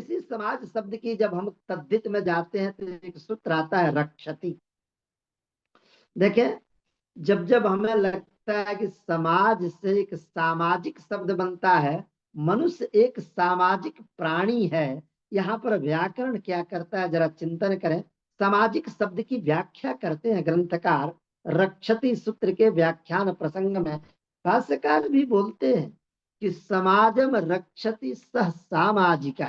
इसी समाज शब्द की जब हम तद्धित में जाते हैं तो एक सूत्र आता है रक्षति। देखें, जब जब हमें लगता है कि समाज से एक सामाजिक शब्द बनता है, मनुष्य एक सामाजिक प्राणी है, यहाँ पर व्याकरण क्या करता है जरा चिंतन करें। सामाजिक शब्द की व्याख्या करते हैं ग्रंथकार रक्षति सूत्र के व्याख्यान प्रसंग में। भाष्यकार भी बोलते हैं कि समाजम रक्षति सह सामाजिक।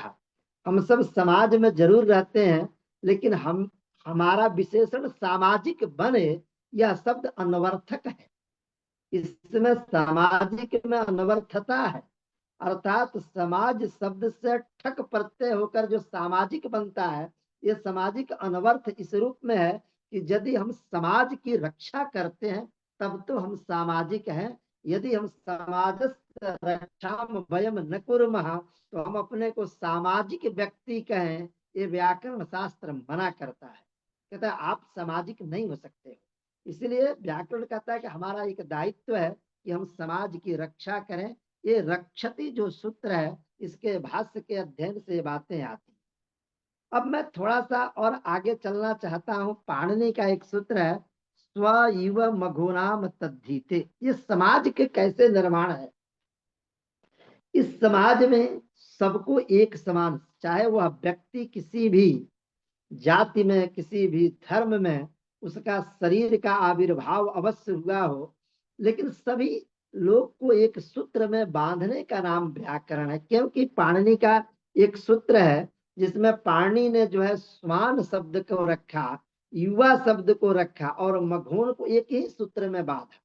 हम सब समाज में जरूर रहते हैं, लेकिन हमारा विशेषण सामाजिक बने, यह शब्द अनवर्थक है। इसमें सामाजिक में अनवर्थता है, अर्थात समाज शब्द से ठक प्रत्यय होकर जो सामाजिक बनता है, ये सामाजिक अनवर्थ इस रूप में है कि यदि हम समाज की रक्षा करते हैं तब तो हम सामाजिक हैं। यदि हम समाज रक्षा वयम न कुर्मः तो हम अपने को सामाजिक व्यक्ति कहें, ये व्याकरण शास्त्र मना करता है। कहता है आप सामाजिक नहीं हो सकते हो। इसलिए व्याकरण कहता है कि हमारा एक दायित्व है कि हम समाज की रक्षा करें। ये रक्षति जो सूत्र है, इसके भाष्य के अध्ययन से बातें आती। अब मैं थोड़ा सा और आगे चलना चाहता हूं। पाणिनि का एक सूत्र है स्व इव मघोनाम तद्धीते। ये समाज के कैसे निर्माण है। इस समाज में सबको एक समान, चाहे वह व्यक्ति किसी भी जाति में, किसी भी धर्म में उसका शरीर का आविर्भाव अवश्य हुआ हो, लेकिन सभी लोग को एक सूत्र में बांधने का नाम व्याकरण है। क्योंकि पाणिनि का एक सूत्र है जिसमें पाणिनि ने जो है स्वान शब्द को रखा, युवा शब्द को रखा और मघोन को एक ही सूत्र में बांधा।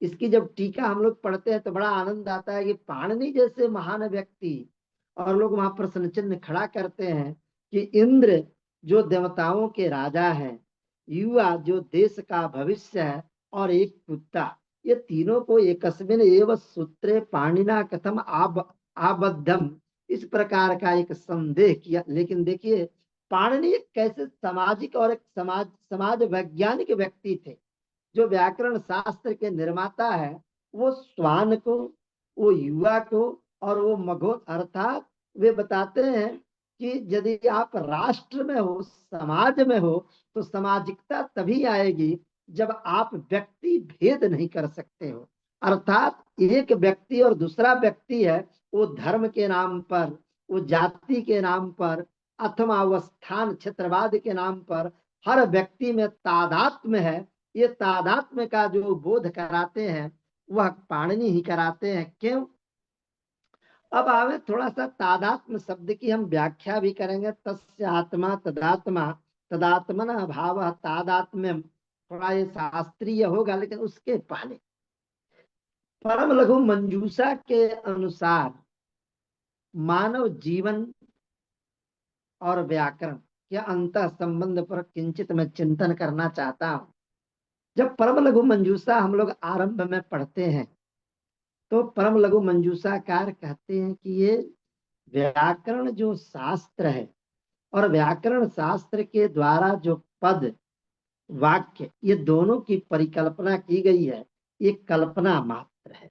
इसकी जब टीका हम लोग पढ़ते हैं तो बड़ा आनंद आता है कि पाणिनि जैसे महान व्यक्ति, और लोग वहां प्रश्न चिन्ह खड़ा करते हैं कि इंद्र जो देवताओं के राजा हैं, युवा जो देश का भविष्य है, और एक कुत्ता, ये तीनों को एकस्मिन एव सूत्रे पाणिना कथम आबद्धम, इस प्रकार का एक संदेह किया। लेकिन देखिए पाणिनि एक कैसे सामाजिक और एक समाज वैज्ञानिक व्यक्ति थे। जो व्याकरण शास्त्र के निर्माता है, वो स्वान को, वो युवा को और वो मघोन, अर्थात वे बताते हैं कि यदि आप राष्ट्र में हो, समाज में हो, तो सामाजिकता तभी आएगी जब आप व्यक्ति भेद नहीं कर सकते हो। अर्थात एक व्यक्ति और दूसरा व्यक्ति है, वो धर्म के नाम पर, वो जाति के नाम पर, अथवा वो स्थान क्षेत्रवाद के नाम पर हर व्यक्ति में तादात्म्य है। ये तादात्म्य का जो बोध कराते हैं वह पाणिनि ही कराते हैं। क्यों। अब आवे थोड़ा सा तादात्म्य शब्द की हम व्याख्या भी करेंगे। तस्य आत्मा तदात्मा तदात्मन भाव तादात्म्यम, थोड़ा ये शास्त्रीय होगा, लेकिन उसके पहले परम लघु मंजूषा के अनुसार मानव जीवन और व्याकरण के अंत संबंध पर किंचित मैं चिंतन करना चाहता हूं। जब परम लघु मंजूषा हम लोग आरंभ में पढ़ते हैं तो परम लघु मंजूषाकार कहते हैं कि ये व्याकरण जो शास्त्र है और व्याकरण शास्त्र के द्वारा जो पद वाक्य, ये दोनों की परिकल्पना की गई है, ये कल्पना मात्र है।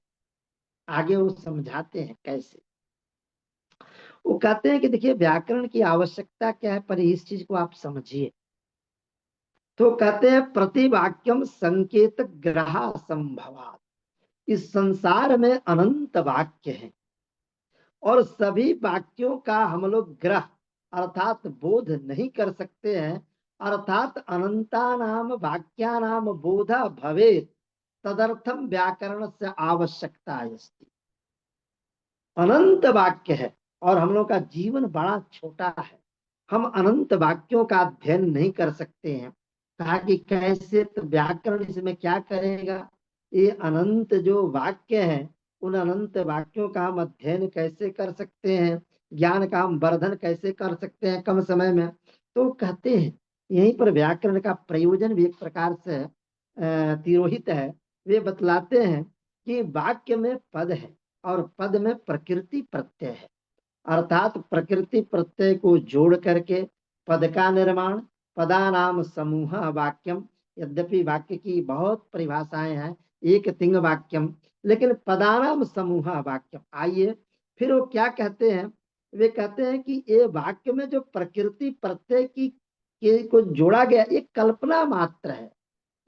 आगे वो समझाते हैं कैसे। वो कहते हैं कि देखिए व्याकरण की आवश्यकता क्या है, पर इस चीज को आप समझिए। तो कहते हैं प्रतिवाक्यम संकेत ग्रह संभवात। इस संसार में अनंत वाक्य हैं और सभी वाक्यों का हम लोग ग्रह अर्थात बोध नहीं कर सकते हैं। अर्थात अनंता नाम वाक्या नाम बोध भवेत, तदर्थम व्याकरण से आवश्यकता अस्ति। अनंत वाक्य है और हम लोग का जीवन बड़ा छोटा है, हम अनंत वाक्यों का अध्ययन नहीं कर सकते हैं। कहा कि कैसे, तो व्याकरण इसमें क्या करेगा। ये अनंत जो वाक्य हैं, उन अनंत वाक्यों का हम अध्ययन कैसे कर सकते हैं, ज्ञान का हम वर्धन कैसे कर सकते हैं कम समय में। तो कहते हैं यहीं पर व्याकरण का प्रयोजन भी एक प्रकार से तिरोहित है। वे बतलाते हैं कि वाक्य में पद है और पद में प्रकृति प्रत्यय है, अर्थात प्रकृति प्रत्यय को जोड़ करके पद का निर्माण। पदा नाम समूह वाक्यम, यद्यपि वाक्य की बहुत परिभाषाएं हैं, एक तिंग वाक्यम, लेकिन पदानाम समूह वाक्यम। आइए फिर वो क्या कहते हैं, वे कहते हैं कि ये वाक्य में जो प्रकृति प्रत्यय की के को जोड़ा गया ये कल्पना मात्र है,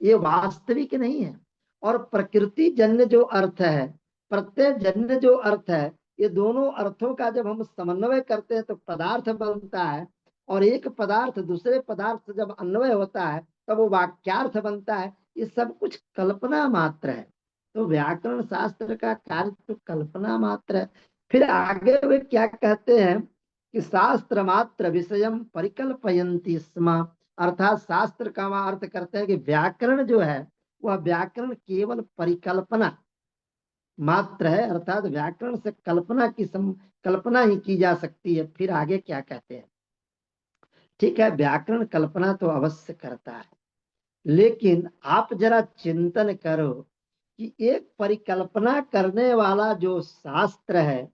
ये वास्तविक नहीं है। और प्रकृति जन्य जो अर्थ है, प्रत्यय जन्य जो अर्थ है, ये दोनों अर्थों का जब हम समन्वय करते हैं तो पदार्थ बनता है, और एक पदार्थ दूसरे पदार्थ से जब अन्वय होता है तब वो वाक्यार्थ बनता है। ये सब कुछ कल्पना मात्र है। तो व्याकरण शास्त्र का कार्य तो कल्पना मात्र है। फिर आगे वे क्या कहते हैं कि शास्त्र मात्र विषयम परिकल्पयन्ति स्म, अर्थात शास्त्र का वहां अर्थ करते हैं कि व्याकरण जो है वह व्याकरण केवल परिकल्पना मात्र है, अर्थात व्याकरण से कल्पना ही की जा सकती है। फिर आगे क्या कहते हैं, ठीक है व्याकरण कल्पना तो अवश्य करता है, लेकिन आप जरा चिंतन करो कि एक परिकल्पना करने वाला जो शास्त्र है,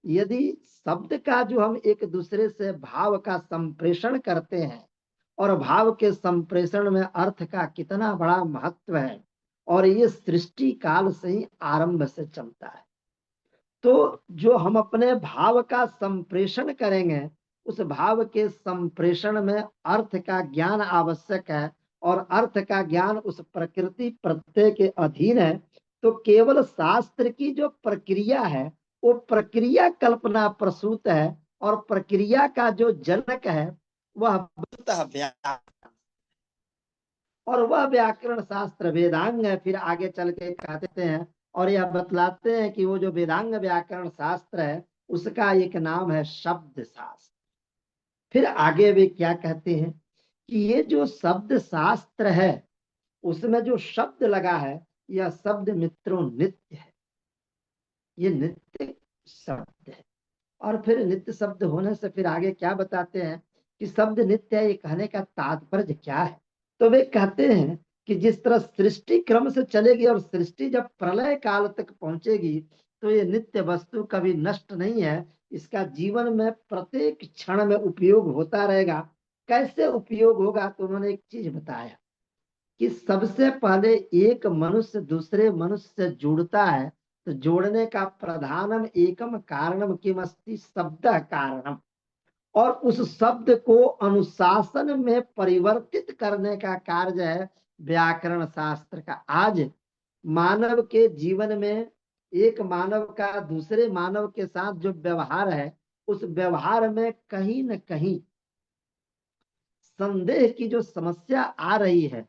यदि शब्द का जो हम एक दूसरे से भाव का संप्रेषण करते हैं, और भाव के संप्रेषण में अर्थ का कितना बड़ा महत्व है, और ये सृष्टि काल से ही आरंभ से चलता है। तो जो हम अपने भाव का संप्रेषण करेंगे, उस भाव के संप्रेषण में अर्थ का ज्ञान आवश्यक है, और अर्थ का ज्ञान उस प्रकृति प्रत्यय के अधीन है। तो केवल शास्त्र की जो प्रक्रिया है वो प्रक्रिया कल्पना प्रसूत है, और प्रक्रिया का जो जनक है वह व्याकरण, और वह व्याकरण शास्त्र वेदांग है। फिर आगे चल के कहते हैं और यह बतलाते हैं कि वो जो वेदांग व्याकरण शास्त्र है उसका एक नाम है शब्द शास्त्र। फिर आगे वे क्या कहते हैं कि ये जो शब्द शास्त्र है उसमें जो शब्द लगा है यह शब्द मित्रों नित्य है, ये नित्य शब्द है। और फिर नित्य शब्द होने से फिर आगे क्या बताते हैं कि शब्द नित्य है, ये कहने का तात्पर्य क्या है। तो वे कहते हैं कि जिस तरह सृष्टि क्रम से चलेगी और सृष्टि जब प्रलय काल तक पहुंचेगी तो ये नित्य वस्तु कभी नष्ट नहीं है, इसका जीवन में प्रत्येक क्षण में उपयोग होता रहेगा। कैसे उपयोग होगा, तो उन्होंने एक चीज बताया कि सबसे पहले एक मनुष्य दूसरे मनुष्य से जुड़ता है, तो जोड़ने का प्रधानम एकम कारणम किमस्ति शब्द कारणम, और उस शब्द को अनुशासन में परिवर्तित करने का कार्य है व्याकरण शास्त्र का। आज मानव के जीवन में एक मानव का दूसरे मानव के साथ जो व्यवहार है, उस व्यवहार में कहीं न कहीं संदेह की जो समस्या आ रही है,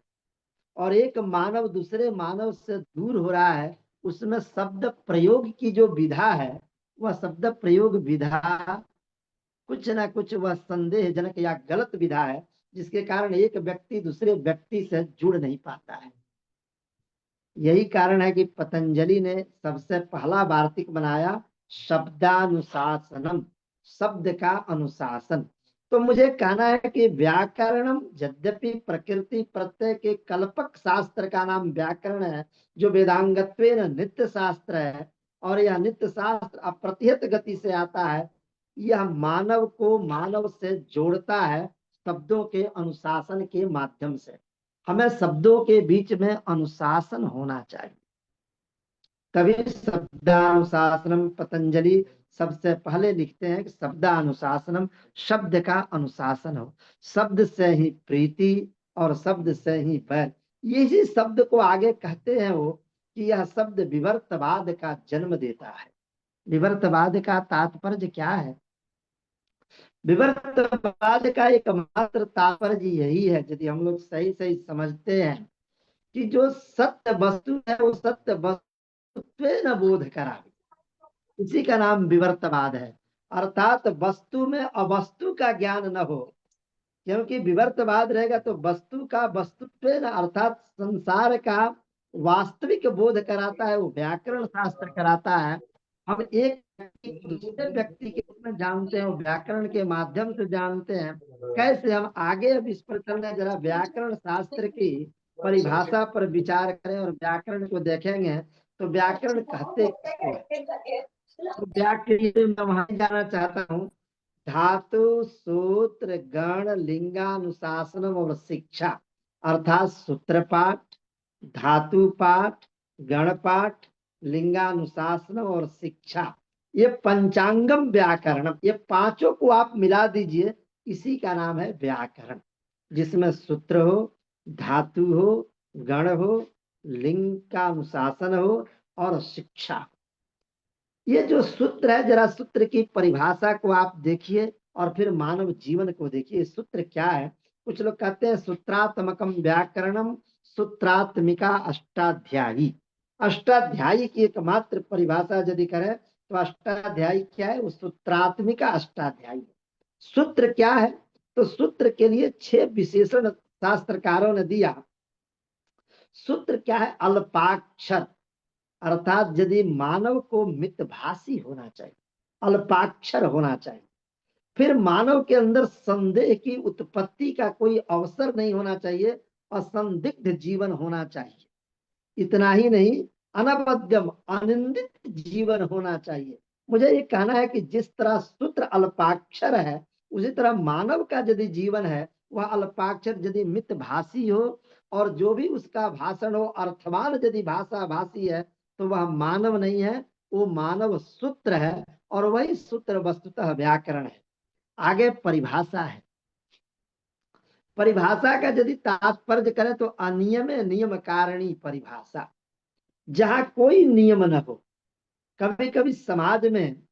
और एक मानव दूसरे मानव से दूर हो रहा है, उसमें शब्द प्रयोग की जो विधा है वह शब्द प्रयोग विधा कुछ ना कुछ वह संदेहजनक या गलत विधा है, जिसके कारण एक व्यक्ति दूसरे व्यक्ति से जुड़ नहीं पाता है। यही कारण है कि पतंजलि ने सबसे पहला वार्तिक बनाया शब्दानुशासनम, शब्द का अनुशासन। तो मुझे कहना है कि व्याकरणम यद्यपि प्रकृति प्रत्यय के कल्पक शास्त्र का नाम व्याकरण है, जो वेदांगत्वेन नित्य शास्त्र है, और यह नित्य शास्त्र अप्रतिहत गति से आता है, यह मानव को मानव से जोड़ता है शब्दों के अनुशासन के माध्यम से। हमें शब्दों के बीच में अनुशासन होना चाहिए, तभी शब्दानुशासनम। पतंजलि सबसे पहले लिखते हैं कि शब्दानुशासनम, शब्द का अनुशासन हो, शब्द से ही प्रीति और शब्द से ही बैर। यही शब्द को आगे कहते हैं वो कि यह शब्द विवर्तवाद का जन्म देता है। विवर्तवाद का तात्पर्य क्या है, विवर्तवाद का एकमात्र तात्पर्य यही है, यदि हम लोग सही सही समझते हैं, कि जो सत्य वस्तु है वो सत्य वस्तु न बोध करा, इसी का नाम विवर्तवाद है। अर्थात वस्तु में अवस्तु का ज्ञान न हो, क्योंकि विवर्तवाद रहेगा तो वस्तु का वस्तुत्व न, अर्थात संसार का वास्तविक बोध कराता है, वो व्याकरण शास्त्र कराता है। हम एक व्यक्ति को दूसरे व्यक्ति के रूप में जानते हैं, वो व्याकरण के माध्यम से जानते हैं। कैसे, हम आगे अब इस पर चल रहे, जरा व्याकरण शास्त्र की परिभाषा पर विचार करें और व्याकरण को देखेंगे तो व्याकरण कहते हैं। तो व्याकरण में वहां जाना चाहता हूँ, धातु सूत्र गण लिंगानुशासन और शिक्षा, अर्थात सूत्र पाठ, धातु पाठ, गण पाठ, लिंगानुशासन और शिक्षा, ये पंचांगम व्याकरणम, ये पांचों को आप मिला दीजिए, इसी का नाम है व्याकरण, जिसमें सूत्र हो, धातु हो, गण हो, लिंग का अनुशासन हो और शिक्षा हो। ये जो सूत्र है, जरा सूत्र की परिभाषा को आप देखिए और फिर मानव जीवन को देखिए, सूत्र क्या है। कुछ लोग कहते हैं सूत्रात्मकम व्याकरणम, सूत्रात्मिका अष्टाध्यायी। अष्टाध्यायी की एकमात्र परिभाषा यदि करें तो अष्टाध्यायी क्या है, वो सूत्रात्मिका अष्टाध्यायी। सूत्र क्या है, तो सूत्र के लिए 6 विशेषण शास्त्रकारों ने दिया। सूत्र क्या है, अल्पाक्षर, अर्थात यदि मानव को मितभाषी होना चाहिए, अल्पाक्षर होना चाहिए, फिर मानव के अंदर संदेह की उत्पत्ति का कोई अवसर नहीं होना चाहिए, असंदिग्ध जीवन होना चाहिए। इतना ही नहीं, अनवद्यम अनिंदित जीवन होना चाहिए। मुझे ये कहना है कि जिस तरह सूत्र अल्पाक्षर है, उसी तरह मानव का यदि जीवन है वह अल्पाक्षर यदि मितभाषी हो, और जो भी उसका भाषण हो अर्थवान यदि भाषा भाषी है, तो वह मानव नहीं है, वो मानव सूत्र है, और वही सूत्र वस्तुतः व्याकरण है। आगे परिभाषा है। परिभाषा का यदि तात्पर्य करें तो अनियम नियम कारिणी परिभाषा, जहां कोई नियम न हो। कभी कभी समाज में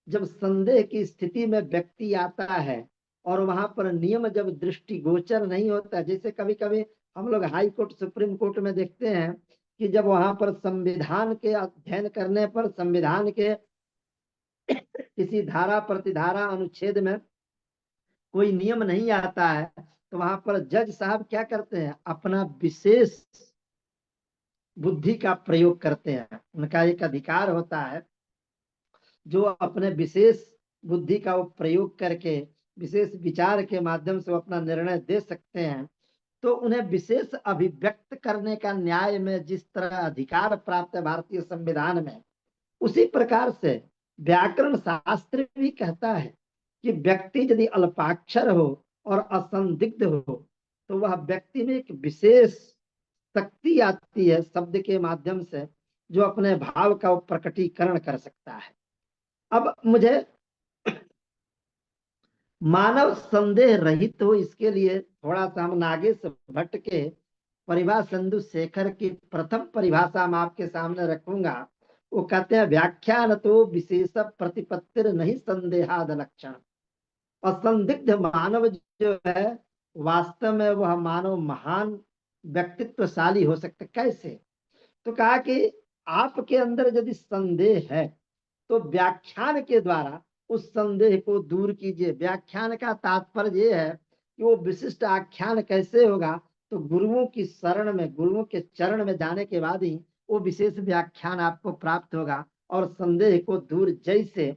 जब संदेह की स्थिति में व्यक्ति आता है और वहां पर नियम जब दृष्टिगोचर नहीं होता, जैसे कभी कभी हम लोग हाई कोर्ट सुप्रीम कोर्ट में देखते हैं कि जब वहां पर संविधान के अध्ययन करने पर संविधान के किसी धारा प्रतिधारा अनुच्छेद में कोई नियम नहीं आता है, तो वहां पर जज साहब क्या करते हैं, अपना विशेष बुद्धि का प्रयोग करते हैं। उनका एक अधिकार होता है, जो अपने विशेष बुद्धि का वो प्रयोग करके विशेष विचार के माध्यम से वो अपना निर्णय दे सकते हैं। तो उन्हें विशेष अभिव्यक्त करने का न्याय में जिस तरह अधिकार प्राप्त है भारतीय संविधान में, उसी प्रकार से व्याकरण शास्त्र भी कहता है कि व्यक्ति यदि अल्पाक्षर हो और असंदिग्ध हो, तो वह व्यक्ति में एक विशेष शक्ति आती है शब्द के माध्यम से, जो अपने भाव का प्रकटीकरण कर सकता है। अब मुझे मानव संदेह रहित हो, इसके लिए थोड़ा सा हम नागेश भट्ट के परिभाषा सिंधु शेखर की प्रथम परिभाषा मैं आपके सामने रखूंगा। वो कहते हैं व्याख्यान तो विशेष प्रतिपत्तिर नहीं संदेहाद लक्षण। असंदिग्ध मानव जो है, वास्तव में वह मानव महान व्यक्तित्वशाली हो सकता है। कैसे, तो कहा कि आपके अंदर यदि संदेह है तो व्याख्यान के द्वारा उस संदेह को दूर कीजिए। व्याख्यान का तात्पर्य यह है कि वो विशिष्ट आख्यान कैसे होगा, तो गुरुओं की शरण में, गुरुओं के चरण में जाने के बाद ही वो विशेष व्याख्यान आपको प्राप्त होगा। और संदेह को दूर, जैसे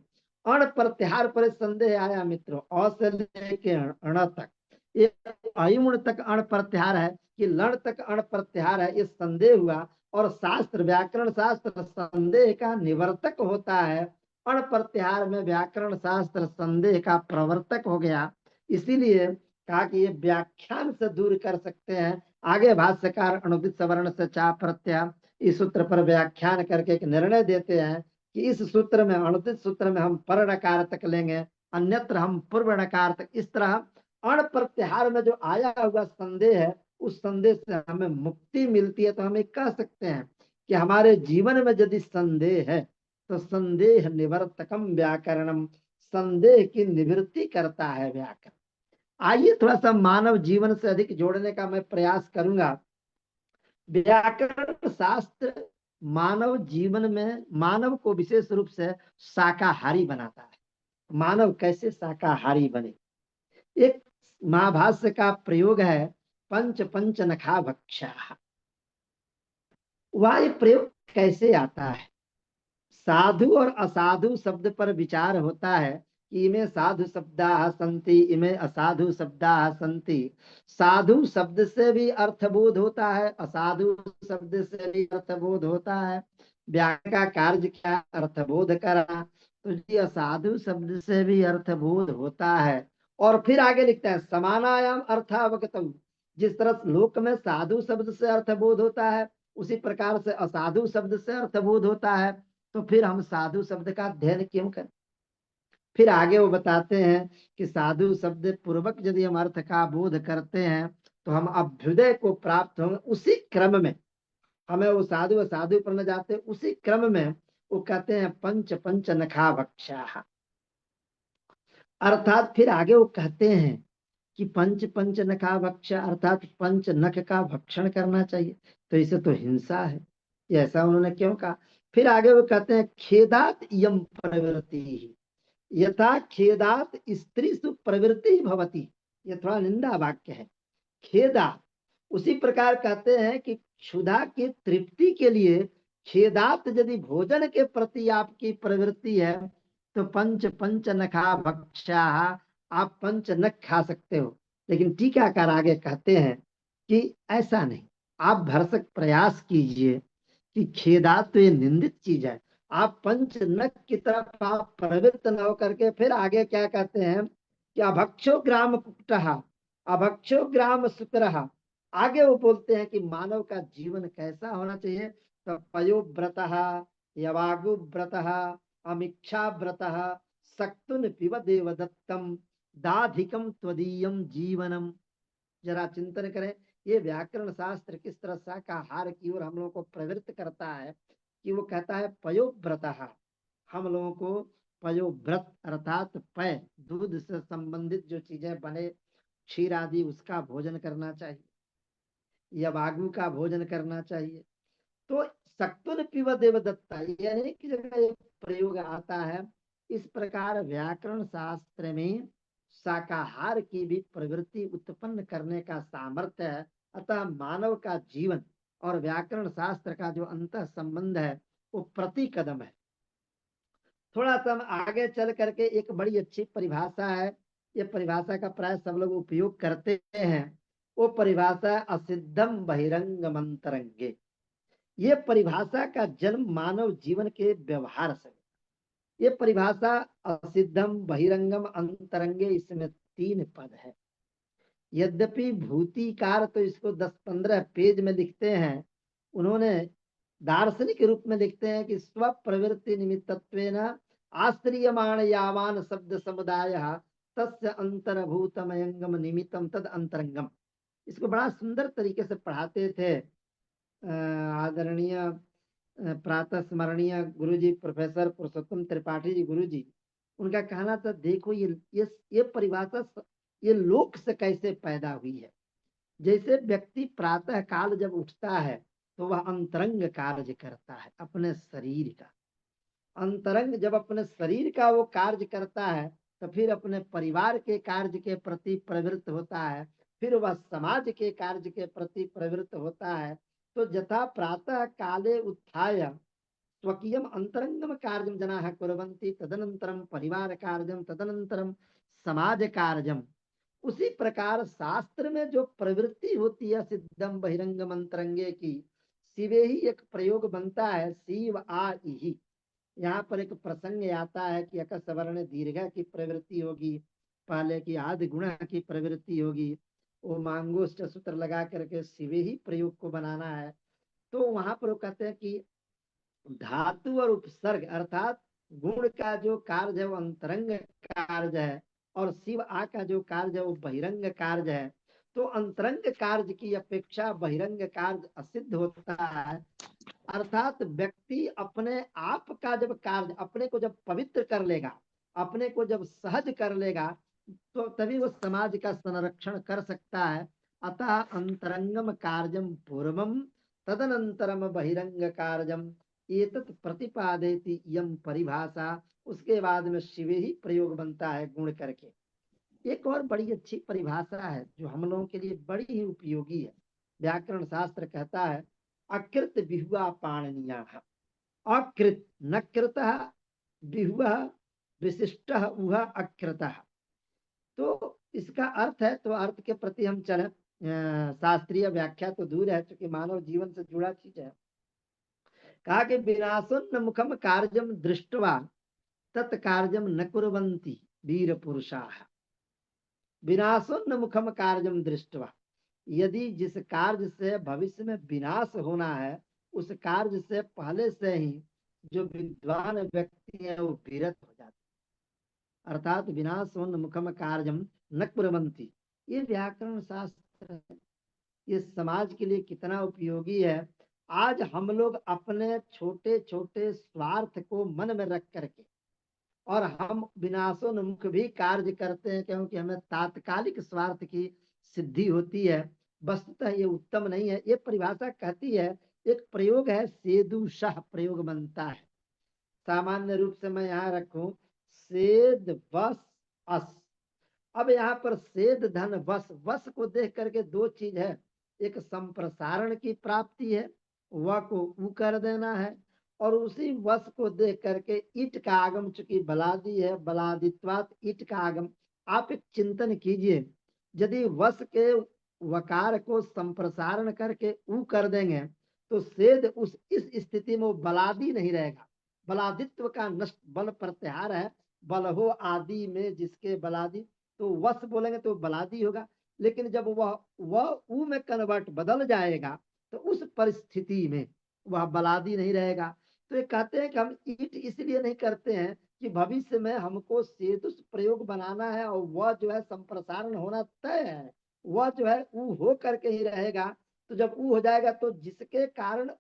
अण प्रत्याहार पर संदेह आया मित्रों, अ से लेके अण तक, ये अयुण तक अण प्रत्याहार है कि लण तक अण प्रत्याहार है, ये संदेह हुआ। और शास्त्र, व्याकरण शास्त्र संदेह का निवर्तक होता है, अण प्रत्याहार में व्याकरण शास्त्र संदेह का प्रवर्तक हो गया। इसीलिए कहा कि ये व्याख्यान से दूर कर सकते हैं। आगे भाष्यकार अनुदित सवर्ण से चा प्रत्यय इस सूत्र पर व्याख्यान करके एक निर्णय देते हैं कि इस सूत्र में, अनुदित सूत्र में हम पर नकार तक लेंगे, अन्यत्र हम पूर्व नकार तक। इस तरह अण प्रत्याहार में जो आया हुआ संदेह है, उस संदेह से हमें मुक्ति मिलती है। तो हम एक कह सकते हैं कि हमारे जीवन में यदि संदेह है तो संदेह निवर्तकम व्याकरणम, संदेह की निवृत्ति करता है व्याकरण। आइए थोड़ा सा मानव जीवन से अधिक जोड़ने का मैं प्रयास करूंगा। व्याकरण शास्त्र मानव जीवन में मानव को विशेष रूप से शाकाहारी बनाता है। मानव कैसे शाकाहारी बने, एक महाभाष्य का प्रयोग है, पंच पंच नखा भक्षा। वह प्रयोग कैसे आता है, साधु और असाधु शब्द पर विचार होता है कि इमे साधु शब्दाः सन्ति, इमे असाधु शब्दाः सन्ति। साधु शब्द से भी अर्थबोध होता है, असाधु शब्द से भी अर्थबोध होता है। व्याकरण का कार्य क्या, अर्थबोध करा, तो जी असाधु शब्द से भी अर्थबोध होता है। और फिर आगे लिखते हैं समानायाम अर्थावगतम, जिस तरह श्लोक में साधु शब्द से अर्थबोध होता है, उसी प्रकार से असाधु शब्द से अर्थबोध होता है। तो फिर हम साधु शब्द का अध्ययन क्यों करें? फिर आगे वो बताते हैं कि साधु शब्द पूर्वक यदि हम अर्थ का बोध करते हैं तो हम अभ्युदय को प्राप्त होंगे। उसी क्रम में हमें वो साधु साधु पर न जाते, उसी क्रम में वो कहते हैं पंच पंच नखा भक्षा। अर्थात फिर आगे वो कहते हैं कि पंच पंच नखा भक्षा अर्थात पंच नख का भक्षण करना चाहिए। तो इसे तो हिंसा है, ये ऐसा उन्होंने क्यों कहा? फिर आगे वो कहते हैं खेदात यम प्रवृत्ति यथा खेदात स्त्री सु प्रवृत्ति भवती। ये थोड़ा निंदा वाक्य है। खेदा उसी प्रकार कहते हैं कि क्षुधा की तृप्ति के लिए खेदात यदि भोजन के प्रति आपकी प्रवृत्ति है तो पंच पंच नखा भक्षा, आप पंच नख खा सकते हो। लेकिन टीकाकार आगे कहते हैं कि ऐसा नहीं, आप भरसक प्रयास कीजिए कि खेदात तो ये निंदित चीज है। आप पंच नख की तरफ आप प्रवृत्त न होकर के फिर आगे क्या कहते हैं कि अभक्षो ग्राम कुटहा अभक्षो ग्राम सुकरहा। आगे वो बोलते हैं कि मानव का जीवन कैसा होना चाहिए? तो पयोव्रत, यवागुव्रत, अमिक्षाव्रत, सक्तुन पिब देवदत्तम, दाधिकम त्वदीयम जीवनम। जरा चिंतन करें, ये व्याकरण शास्त्र किस तरह शाकाहार की ओर हम लोगों को प्रवृत्त करता है कि वो कहता है पयोव्रत, हम लोगों को पयोव्रत अर्थात पय दूध से संबंधित जो चीजें बने, क्षीर आदि, उसका भोजन करना चाहिए या वागु का भोजन करना चाहिए। तो सक्तुन पिब देवदत्ता यानी कि जगह एक प्रयोग आता है। इस प्रकार व्याकरण शास्त्र में शाकाहार की भी प्रवृत्ति उत्पन्न करने का सामर्थ्य है। अतः मानव का जीवन और व्याकरण शास्त्र का जो अंत संबंध है वो प्रति कदम है। थोड़ा सा हम आगे चल करके एक बड़ी अच्छी परिभाषा है, ये परिभाषा का प्राय सब लोग उपयोग करते हैं। वो परिभाषा है असिद्धम बहिरंग मंतरंगे। ये परिभाषा का जन्म मानव जीवन के व्यवहार से। ये परिभाषा असिद्धम बहिरंगम अंतरंगे, इसमें 3 पद है। यद्यपि भूतिकार तो इसको 10-15 पेज में लिखते हैं, उन्होंने दार्शनिक रूप में लिखते हैं कि स्व प्रवृत्ति निमित्तत्वेन आश्रियमाण यावान शब्द समुदाय तस्य अंतर्भूतमयंगम निमित्तम तद अंतरंगम। इसको बड़ा सुंदर तरीके से पढ़ाते थे आदरणीय प्रातः स्मरणीय गुरुजी प्रोफेसर पुरुषोत्तम त्रिपाठी जी गुरुजी। उनका कहना था देखो ये परिभाषा ये लोक से कैसे पैदा हुई है। जैसे व्यक्ति प्रातः काल जब उठता है तो वह अंतरंग कार्य करता है अपने शरीर का। अंतरंग जब अपने शरीर का वो कार्य करता है तो फिर अपने परिवार के कार्य के प्रति प्रवृत्त होता है, फिर वह समाज के कार्य के प्रति प्रवृत्त होता है। तो यथा प्रातः काले उत्थाय स्वकीयम अंतरंगम कार्यम जनाः कुर्वन्ति तदनंतरम परिवार कार्यम तदनंतरम समाज कार्यम। उसी प्रकार शास्त्र में जो प्रवृत्ति होती है सिद्धम बहिरंगम अंतरंगे की, शिवे ही एक प्रयोग बनता है शिव आ ही। यहाँ पर एक प्रसंग आता है कि अक सवर्ण दीर्घ की प्रवृत्ति होगी, पहले की आदि गुण की प्रवृत्ति होगी। वो मांगोष्ठ सूत्र लगा करके शिवे ही प्रयोग को बनाना है। तो वहां पर वो कहते हैं कि धातु और उपसर्ग अर्थात गुण का जो कार्य है वो अंतरंग कार्य है और शिव आ का जो कार्य है वो बहिरंग कार्य है। तो अंतरंग कार्य की अपेक्षा बहिरंग कार्य असिद्ध होता है। अर्थात व्यक्ति अपने आप का जब कार्य अपने को जब पवित्र कर लेगा, अपने को जब सहज कर लेगा, तो तभी वो समाज का संरक्षण कर सकता है। अतः अंतरंगम कार्यम पूर्वम तदनंतरम बहिरंग कार्यम एतत् प्रतिपादयति यम परिभाषा। उसके बाद में शिवे ही प्रयोग बनता है गुण करके। एक और बड़ी अच्छी परिभाषा है जो हम लोगों के लिए बड़ी ही उपयोगी है। व्याकरण शास्त्र कहता है अकृत बिहुआ पाणनीया। अकृत न कृत बिहुआ विशिष्ट उह अकृत। तो इसका अर्थ है, तो अर्थ के प्रति हम चले, शास्त्रीय व्याख्या तो दूर है क्योंकि मानव जीवन से जुड़ा चीज है। कहा कि विनाशोन्न मुखम कार्यम दृष्टवा तत्कार्यम न कुर्वन्ति वीर पुरुषाः। विनाशोन्न मुखम कार्यम दृष्टवा, यदि जिस कार्य से भविष्य में विनाश होना है उस कार्य से पहले से ही जो विद्वान व्यक्ति है वो विरत हो जाते, अर्थात विनाशोन्मुखम कार्यम न कुर्वन्ति। ये व्याकरण शास्त्र है, ये समाज के लिए कितना उपयोगी है। आज हम लोग अपने छोटे छोटे स्वार्थ को मन में रख करके और हम विनाशोन्मुख भी कार्य करते हैं, क्योंकि हमें तात्कालिक स्वार्थ की सिद्धि होती है। वस्तुतः ये उत्तम नहीं है। ये परिभाषा कहती है, एक प्रयोग है सेदुषः प्रयोग बनता है। सामान्य रूप से मैं यहाँ रखूं, सेद वस अस। अब यहाँ पर सेद धन वस, वस को देख करके दो चीज है, एक संप्रसारण की प्राप्ति है, व को उ कर देना है, और उसी वस को देख करके ईट का आगम, चूंकि बलादी है, बलादित्वात ईट का आगम। आप एक चिंतन कीजिए, यदि वस के वकार को संप्रसारण करके उ कर देंगे तो सेद उस इस स्थिति में वो बलादी नहीं रहेगा। बलादित्व का नष्ट, बल प्रत्याहार है, बल हो आदि में जिसके बलादी, तो वस बोलेंगे तो बलादी होगा। लेकिन जब वह उ में कन्वर्ट बदल जाएगा तो उस परिस्थिति में वह बलादी नहीं रहेगा। तो ये कहते हैं कि हम ईट इसलिए नहीं करते हैं कि भविष्य में हमको सेतुस प्रयोग बनाना है और वह जो है संप्रसारण होना तय है, वह जो है उ हो करके ही रहेगा। तो जब उ हो जाएगा तो जिसके कारण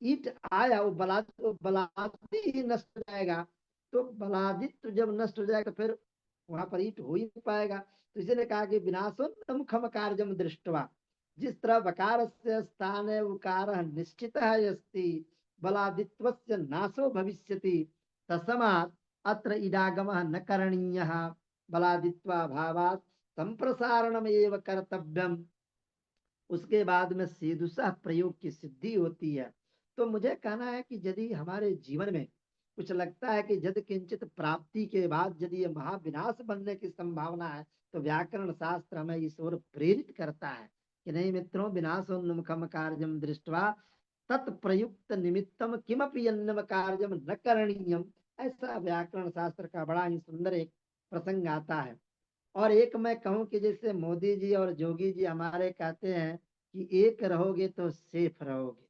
ईट आया वो बलादी ही नष्ट हो जाएगा। तो बलादित्व जब नष्ट हो जाएगा तो फिर वहां पर ईट हो ही नहीं पाएगा। तो इसने कहा कि विनाशोन्मुखम कार्यम दृष्टवा, जिस तरह वकार से स्थान उकार निश्चित है अस्ति, बलादित्वस्य नाशो भविष्यति, तस्मात् अत्र इडागम न करणीय, बलादित्वा भावात् संप्रसारणम एव कर्तव्यम। उसके बाद में सीधुसा प्रयोग की सिद्धि होती है। तो मुझे कहना है कि यदि हमारे जीवन में कुछ लगता है कि यदि किंचित प्राप्ति के बाद यदि ये महाविनाश बनने की संभावना है, तो व्याकरण शास्त्र हमें इस ओर प्रेरित करता है कि नहीं मित्रों, विनाशोन्मुखम कार्यम दृष्टवा तत्प्रयुक्त निमित्तम किमपि अन्यम कार्यम न करणीयम। ऐसा व्याकरण शास्त्र का बड़ा ही सुंदर एक प्रसंग आता है। और एक मैं कहूं कि जैसे मोदी जी और जोगी जी हमारे कहते हैं कि एक रहोगे तो सेफ रहोगे,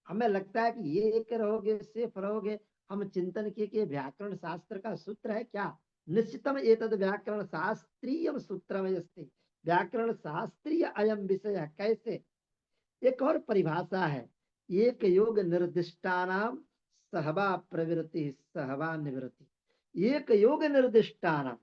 हमें लगता है कि ये एक रहोगे सेफ रहोगे। हम चिंतन किए कि व्याकरण शास्त्र का सूत्र है क्या? निश्चितम एतद व्याकरण शास्त्रीय सूत्रम अस्ति, व्याकरण शास्त्रीय अयम विषय। कैसे? एक और परिभाषा है, एक योग निर्दिष्टानाम सहवा प्रवृत्ति सहवा निवृत्ति। एक योग निर्दिष्टानाम,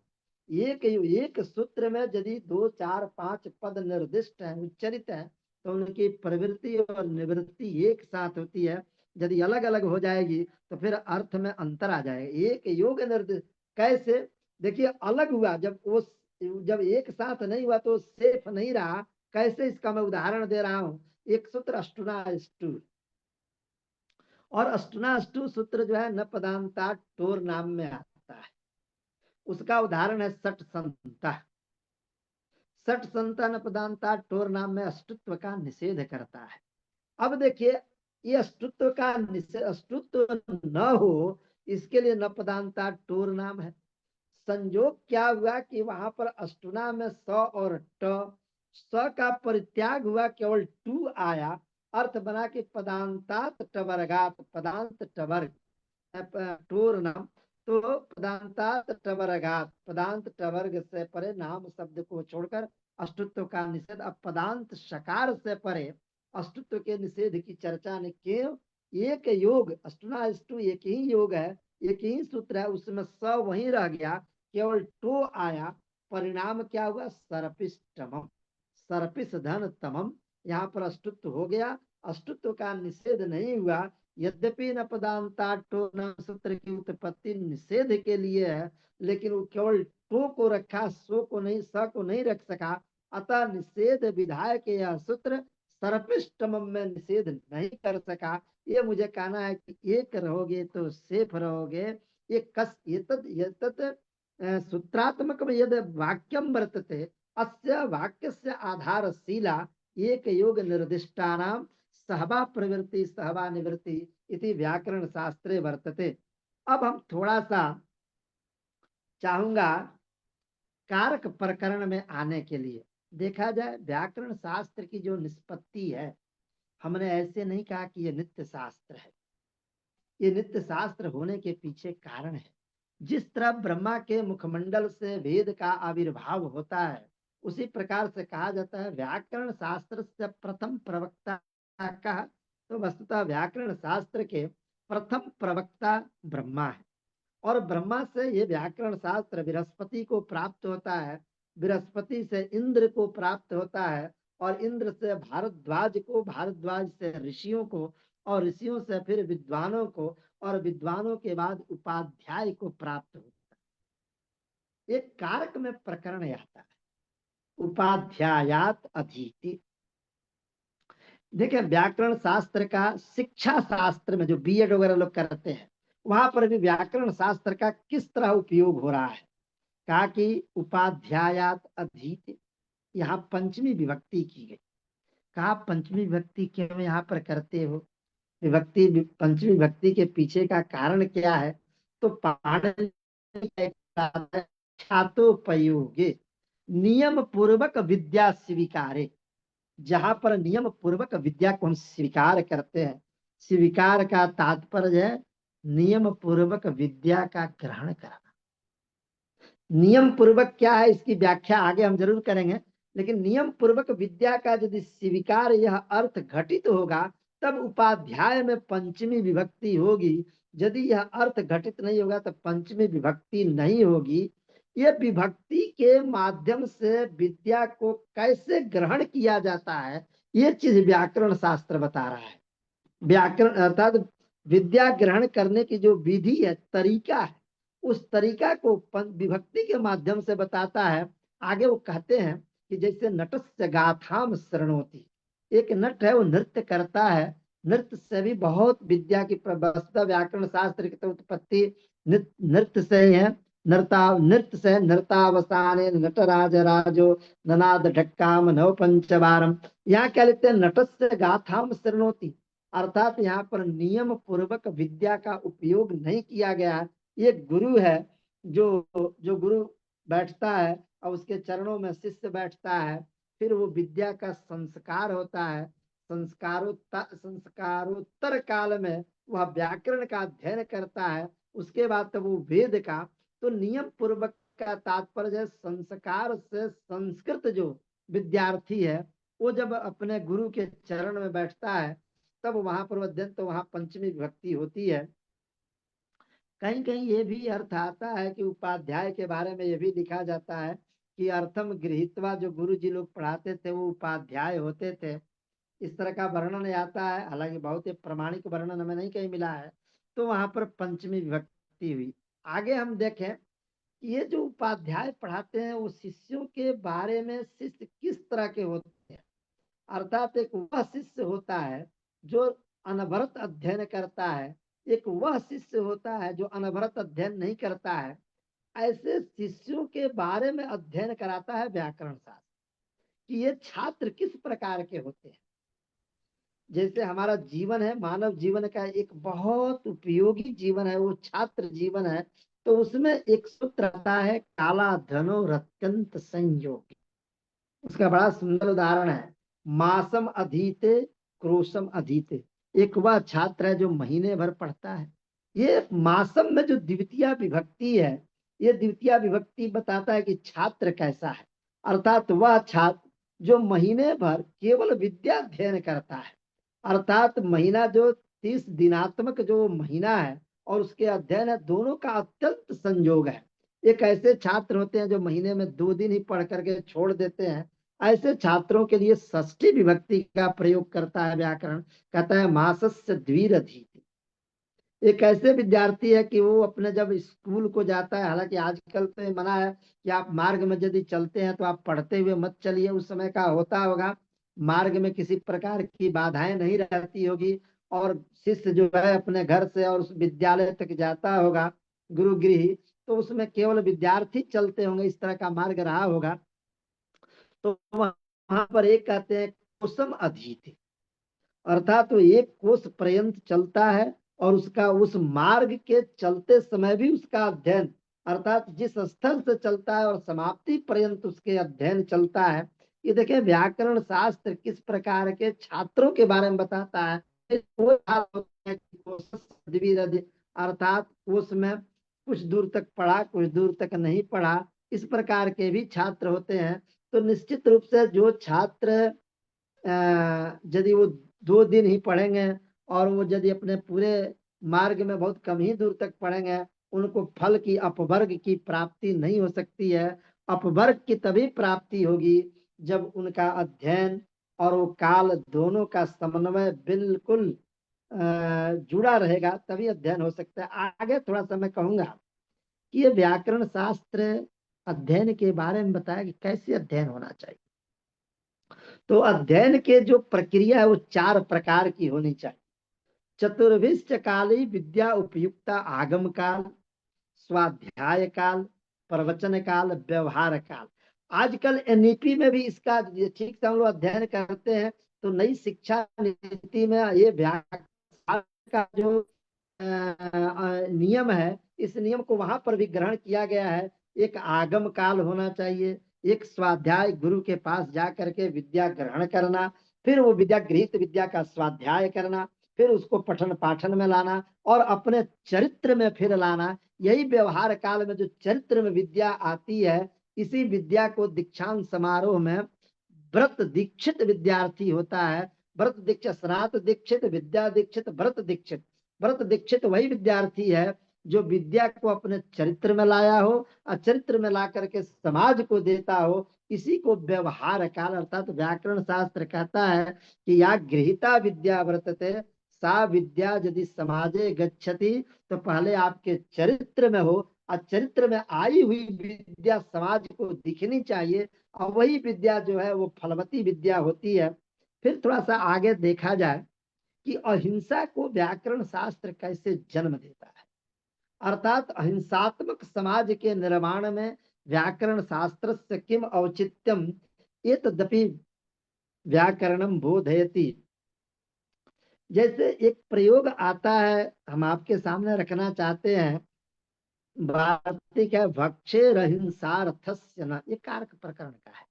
एक सूत्र में यदि 2 4 5 पद निर्दिष्ट है, उच्चरित है, तो उनकी प्रवृत्ति और निवृत्ति एक साथ होती है। यदि अलग अलग हो जाएगी तो फिर अर्थ में अंतर आ जाएगा। एक योग निर्दिष्ट कैसे? देखिए, अलग हुआ जब वो, जब एक साथ नहीं हुआ तो सेफ नहीं रहा। कैसे? इसका मैं उदाहरण दे रहा हूं। एक सूत्र अष्टुनाष्टु, और अष्टुनाष्टु सूत्र जो है न पदांता टोर नाम में आता है। उसका उदाहरण है सठ संता। सठ संता न पदांता टोर नाम में अष्टुत्व का निषेध करता है। अब देखिए, ये अष्टुत्व का निषेध, अष्टुत्व न हो इसके लिए न पदांता टोर नाम है। संयोग क्या हुआ कि वहां पर अष्टुना में स और ट, स का परित्याग हुआ, केवल टू आया। अर्थ बना कि पदांतात टवर्गात, पदांत टवर्ग टोर नाम। तो पदांतात टवर्गात, पदांत टवर्ग से परे नाम शब्द को छोड़कर अष्टुत्व का निषेध। अब पदांत शकार से परे अष्टुत्व के निषेध की चर्चा ने क्यों? एक योग, अष्टुना अष्टु एक ही योग है, एक ही सूत्र है, उसमें स वहीं रह गया, केवल टो आया। परिणाम क्या हुआ? सर्पिष्टमम, सर्पिस धन तमम। यहाँ पर अष्टुत्व हो गया, अष्टुत्व का निषेध नहीं हुआ। यद्यपि न पदांता टो न सूत्र की उत्पत्ति निषेध के लिए है, लेकिन वो केवल टो को रखा, सो को नहीं, स को नहीं रख सका। अतः निषेध विधायक यह सूत्र सर्पिष्टम में निषेध नहीं कर सका। ये मुझे कहना है कि एक रहोगे तो सेफ रहोगे। ये कस सूत्रात्मक यद वाक्यम वर्तते, अस्य वाक्यस्य आधारशीला एक योग निर्दिष्टानां सहवा प्रवृत्ति सहवा निवृत्ति इति व्याकरण शास्त्रे वर्तते। अब हम थोड़ा सा चाहूंगा कारक प्रकरण में आने के लिए। देखा जाए व्याकरण शास्त्र की जो निष्पत्ति है, हमने ऐसे नहीं कहा कि यह नित्य शास्त्र है। ये नित्य शास्त्र होने के पीछे कारण है। जिस तरह ब्रह्मा के मुखमंडल से वेद का आविर्भाव होता है, उसी प्रकार से कहा जाता है व्याकरण शास्त्र से प्रथम प्रवक्ता का। तो वस्तुतः व्याकरण शास्त्र के प्रथम प्रवक्ता ब्रह्मा है, और ब्रह्मा से ये व्याकरण शास्त्र बृहस्पति को प्राप्त होता है, बृहस्पति से इंद्र को प्राप्त होता है, और इंद्र से भारद्वाज को, भारद्वाज से ऋषियों को, और ऋषियों से फिर विद्वानों को, और विद्वानों के बाद उपाध्याय को प्राप्त होता है। एक कारक में प्रकरण आता है, उपाध्यायात अधीति। देखिए व्याकरण शास्त्र का शिक्षा शास्त्र में जो बीएड वगैरह लोग करते हैं, वहां पर भी व्याकरण शास्त्र का किस तरह उपयोग हो रहा है। कहा कि उपाध्यायात अधीत, यहाँ पंचमी विभक्ति की गई। कहा पंचमी विभक्ति क्यों यहाँ पर करते हो, विभक्ति पंचमी विभक्ति के पीछे का कारण क्या है। तो पाणिनि छातोपयोगे नियम पूर्वक विद्या स्वीकारे। जहां पर नियम पूर्वक विद्या को हम स्वीकार करते हैं, स्वीकार का तात्पर्य है नियम पूर्वक विद्या का ग्रहण करना। नियम पूर्वक क्या है इसकी व्याख्या आगे हम जरूर करेंगे, लेकिन नियम पूर्वक विद्या का यदि स्वीकार यह अर्थ घटित होगा, तब उपाध्याय में पंचमी विभक्ति होगी। यदि यह अर्थ घटित नहीं होगा तो पंचमी विभक्ति नहीं होगी। ये विभक्ति के माध्यम से विद्या को कैसे ग्रहण किया जाता है, ये चीज व्याकरण शास्त्र बता रहा है। व्याकरण अर्थात विद्या ग्रहण करने की जो विधि है, तरीका है, उस तरीका को विभक्ति के माध्यम से बताता है। आगे वो कहते हैं कि जैसे नटस्य गाथाम शृणोति, एक नट है वो नृत्य करता है, नृत्य से भी बहुत विद्या की व्याकरण शास्त्र की तो उत्पत्ति नृत्य से ही है। नृत्य से नृतावसाने नटराज राजो ननाद ढक्काम नव पंचवारम। यहाँ क्या लिखते हैं, नटस्य गाथाम शृणोति, अर्थात यहाँ पर नियम पूर्वक विद्या का उपयोग नहीं किया गया। ये गुरु है, जो जो गुरु बैठता है और उसके चरणों में शिष्य बैठता है, फिर वो विद्या का संस्कार होता है। संस्कारोत्तर काल में वह व्याकरण का अध्ययन करता है, उसके बाद तो वो वेद का। तो नियम पूर्वक का तात्पर्य है संस्कार से संस्कृत जो विद्यार्थी है, वो जब अपने गुरु के चरण में बैठता है, तब वहां पर अध्ययन, तो वहां पंचमी विभक्ति होती है। कहीं कहीं ये भी अर्थ आता है कि उपाध्याय के बारे में ये भी लिखा जाता है कि अर्थम गृहीत्वा, जो गुरु जी लोग पढ़ाते थे वो उपाध्याय होते थे। इस तरह का वर्णन आता है, हालांकि बहुत ही प्रमाणिक वर्णन हमें नहीं कहीं मिला है। तो वहां पर पंचमी विभक्ति हुई। आगे हम देखें कि ये जो उपाध्याय पढ़ाते हैं वो शिष्यों के बारे में, शिष्य किस तरह के होते हैं। अर्थात एक वह शिष्य होता है जो अनवरत अध्ययन करता है, एक वह शिष्य होता है जो अनवरत अध्ययन नहीं करता है। ऐसे शिष्यों के बारे में अध्ययन कराता है व्याकरण शास्त्र, कि ये छात्र किस प्रकार के होते हैं। जैसे हमारा जीवन है, मानव जीवन का एक बहुत उपयोगी जीवन है, वो छात्र जीवन है। तो उसमें एक सूत्र आता है, काला धनो अत्यंत संयोगी। उसका बड़ा सुंदर उदाहरण है, मासम अधीते क्रोशम अधीते। एक वह छात्र है जो महीने भर पढ़ता है। ये मासम में जो द्वितीय विभक्ति है, ये द्वितीय विभक्ति बताता है कि छात्र कैसा है। अर्थात वह छात्र जो महीने भर केवल विद्या अध्ययन करता है, अर्थात महीना जो 30 दिनात्मक जो महीना है और उसके अध्ययन है, दोनों का अत्यंत संयोग है। एक ऐसे छात्र होते हैं जो महीने में 2 दिन ही पढ़ करके छोड़ देते हैं। ऐसे छात्रों के लिए षष्ठी विभक्ति का प्रयोग करता है व्याकरण, कहता है मासस्य द्विरधीति। एक ऐसे विद्यार्थी है कि वो अपने जब स्कूल को जाता है, हालांकि आजकल तो मना है कि आप मार्ग में यदि चलते हैं तो आप पढ़ते हुए मत चलिए, उस समय का होता होगा मार्ग में किसी प्रकार की बाधाएं नहीं रहती होगी, और शिष्य जो है अपने घर से और उस विद्यालय तक जाता होगा गुरुगृह, तो उसमें केवल विद्यार्थी चलते होंगे, इस तरह का मार्ग रहा होगा। तो वहां पर एक कहते हैं कोसम अधीत, अर्थात तो एक कोस पर्यंत चलता है, और उसका उस मार्ग के चलते समय भी उसका अध्ययन, अर्थात जिस स्थल से चलता है और समाप्ति पर्यंत उसके अध्ययन चलता है। ये देखें व्याकरण शास्त्र किस प्रकार के छात्रों के बारे में बताता है, कोई हाल होता है कि कोशस द्विरधि, अर्थात कोश में कुछ दूर तक पढ़ा कुछ दूर तक नहीं पढ़ा, इस प्रकार के भी छात्र होते हैं। तो निश्चित रूप से जो छात्र यदि वो 2 दिन ही पढ़ेंगे और वो यदि अपने पूरे मार्ग में बहुत कम ही दूर तक पढ़ेंगे, उनको फल की अपवर्ग की प्राप्ति नहीं हो सकती है। अपवर्ग की तभी प्राप्ति होगी जब उनका अध्ययन और वो काल दोनों का समन्वय बिल्कुल जुड़ा रहेगा, तभी अध्ययन हो सकता है। आगे थोड़ा सा मैं कहूंगा कि ये व्याकरण शास्त्र अध्ययन के बारे में बताया कि कैसे अध्ययन होना चाहिए। तो अध्ययन के जो प्रक्रिया है वो 4 प्रकार की होनी चाहिए। चतुर्विश्च काली विद्या उपयुक्ता आगम काल, स्वाध्याय काल, प्रवचन काल, व्यवहार काल। आजकल एनईपी में भी इसका ठीक से हम लोग अध्ययन करते हैं। तो नई शिक्षा नीति में ये व्याकरण का जो नियम है, इस नियम को वहां पर भी ग्रहण किया गया है। एक आगम काल होना चाहिए, एक स्वाध्याय गुरु के पास जा करके विद्या ग्रहण करना, फिर वो विद्या गृहीत विद्या का स्वाध्याय करना, फिर उसको पठन पाठन में लाना और अपने चरित्र में फिर लाना। यही व्यवहार काल में जो चरित्र में विद्या आती है, इसी विद्या को दीक्षांत समारोह में व्रत दीक्षित विद्यार्थी होता है। व्रत दीक्षित, स्नात दीक्षित, विद्या दीक्षित, व्रत दीक्षित। व्रत दीक्षित वही विद्यार्थी है जो विद्या को अपने चरित्र में लाया हो और चरित्र में ला करके समाज को देता हो। इसी को व्यवहार काल अर्थात व्याकरण शास्त्र कहता है कि या गृहीता विद्या वर्तते सा विद्या यदि समाजे गच्छति। तो पहले आपके चरित्र में हो और चरित्र में आई हुई विद्या समाज को दिखनी चाहिए, और वही विद्या जो है वो फलवती विद्या होती है। फिर थोड़ा सा आगे देखा जाए कि अहिंसा को व्याकरण शास्त्र कैसे जन्म देता है, अर्थात अहिंसात्मक समाज के निर्माण में व्याकरण शास्त्र से किम औचित्यम एतदपि व्याकरणम बोधयति। जैसे एक प्रयोग आता है, हम आपके सामने रखना चाहते हैं। वार्तिक है भक्षेर अहिंसार्थस्य न, ये कारक प्रकरण का है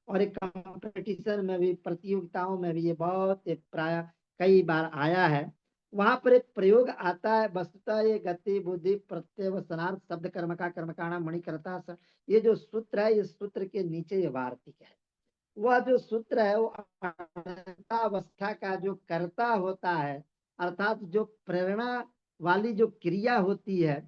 और एक कंपटीशन में भी, प्रतियोगिताओं में भी ये बहुत प्राय कई बार आया है। वहां पर एक प्रयोग आता है, वस्तुतः ये गति बुद्धि प्रत्यय वसनार्थ शब्द कर्म का कर्मकाणा मणि करता, ये जो सूत्र है, ये सूत्र के नीचे ये वार्तिक है। वह जो सूत्र है वो अवस्था का जो कर्ता होता है, अर्थात जो प्रेरणा वाली जो क्रिया होती है,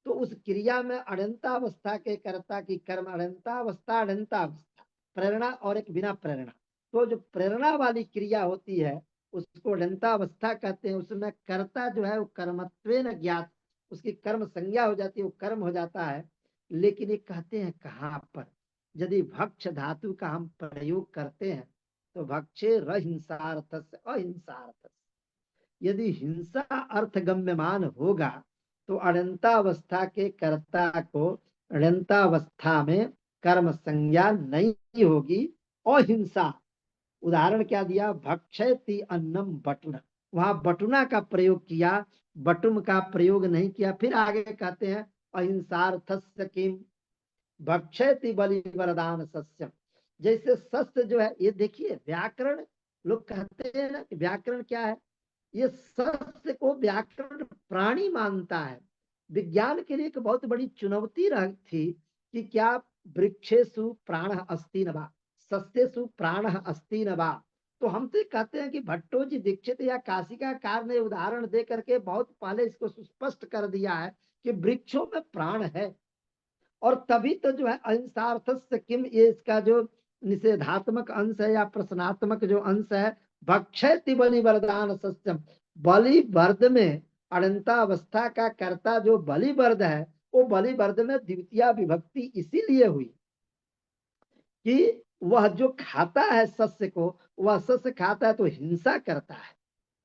तो उस क्रिया में अड़ंतावस्था के कर्ता की कर्म, अड़ंतावस्था अड़ंतावस्था, प्रेरणा और एक बिना प्रेरणा। तो जो प्रेरणा वाली क्रिया होती है उसको अड़ंतावस्था कहते हैं। उसमें कर्ता जो है वो कर्मत्वेन ज्ञात, उसकी कर्म संज्ञा हो जाती है, वो कर्म हो जाता है। लेकिन ये कहते हैं कहाँ पर, यदि भक्ष धातु का हम प्रयोग करते हैं तो भक्षे रहिंसार्थ से अहिंसार्थ। यदि हिंसा अर्थ गम्यमान होगा तो अनंतावस्था के कर्ता को अनंतावस्था में कर्म संज्ञा नहीं होगी। अहिंसा उदाहरण क्या दिया, भक्षयति अन्नम बटुना, वहां बटुना का प्रयोग किया, बटुम का प्रयोग नहीं किया। फिर आगे कहते हैं अहिंसार्थस्य किम भक्षयति बलि वरदान सस्यम। जैसे सस्य जो है, ये देखिए व्याकरण, लोग कहते हैं ना कि व्याकरण क्या है, ये सस्य को व्याकरण प्राणी मानता है। विज्ञान के लिए एक बहुत बड़ी चुनौती थी कि क्या वृक्षेषु प्राण अस्ति न वा, सस्येषु प्राण अस्ति न वा। तो हम तो कहते हैं कि भट्टो जी दीक्षित या काशिकाकार ने उदाहरण दे करके बहुत पहले इसको सुस्पष्ट कर दिया है कि वृक्षों में प्राण है। और तभी तो जो है अहिंसार्थस्य किम, ये इसका जो निषेधात्मक अंश है या प्रश्नात्मक जो अंश है, भक्षयति बलि वरदान सस्यम, बलि वर्द में अनंतावस्था का कर्ता जो बलि वर्द है, वो बलि वर्द में द्वितीय विभक्ति इसीलिए हुई कि वह जो खाता है सस्य को, वह सस्य खाता है तो हिंसा करता है।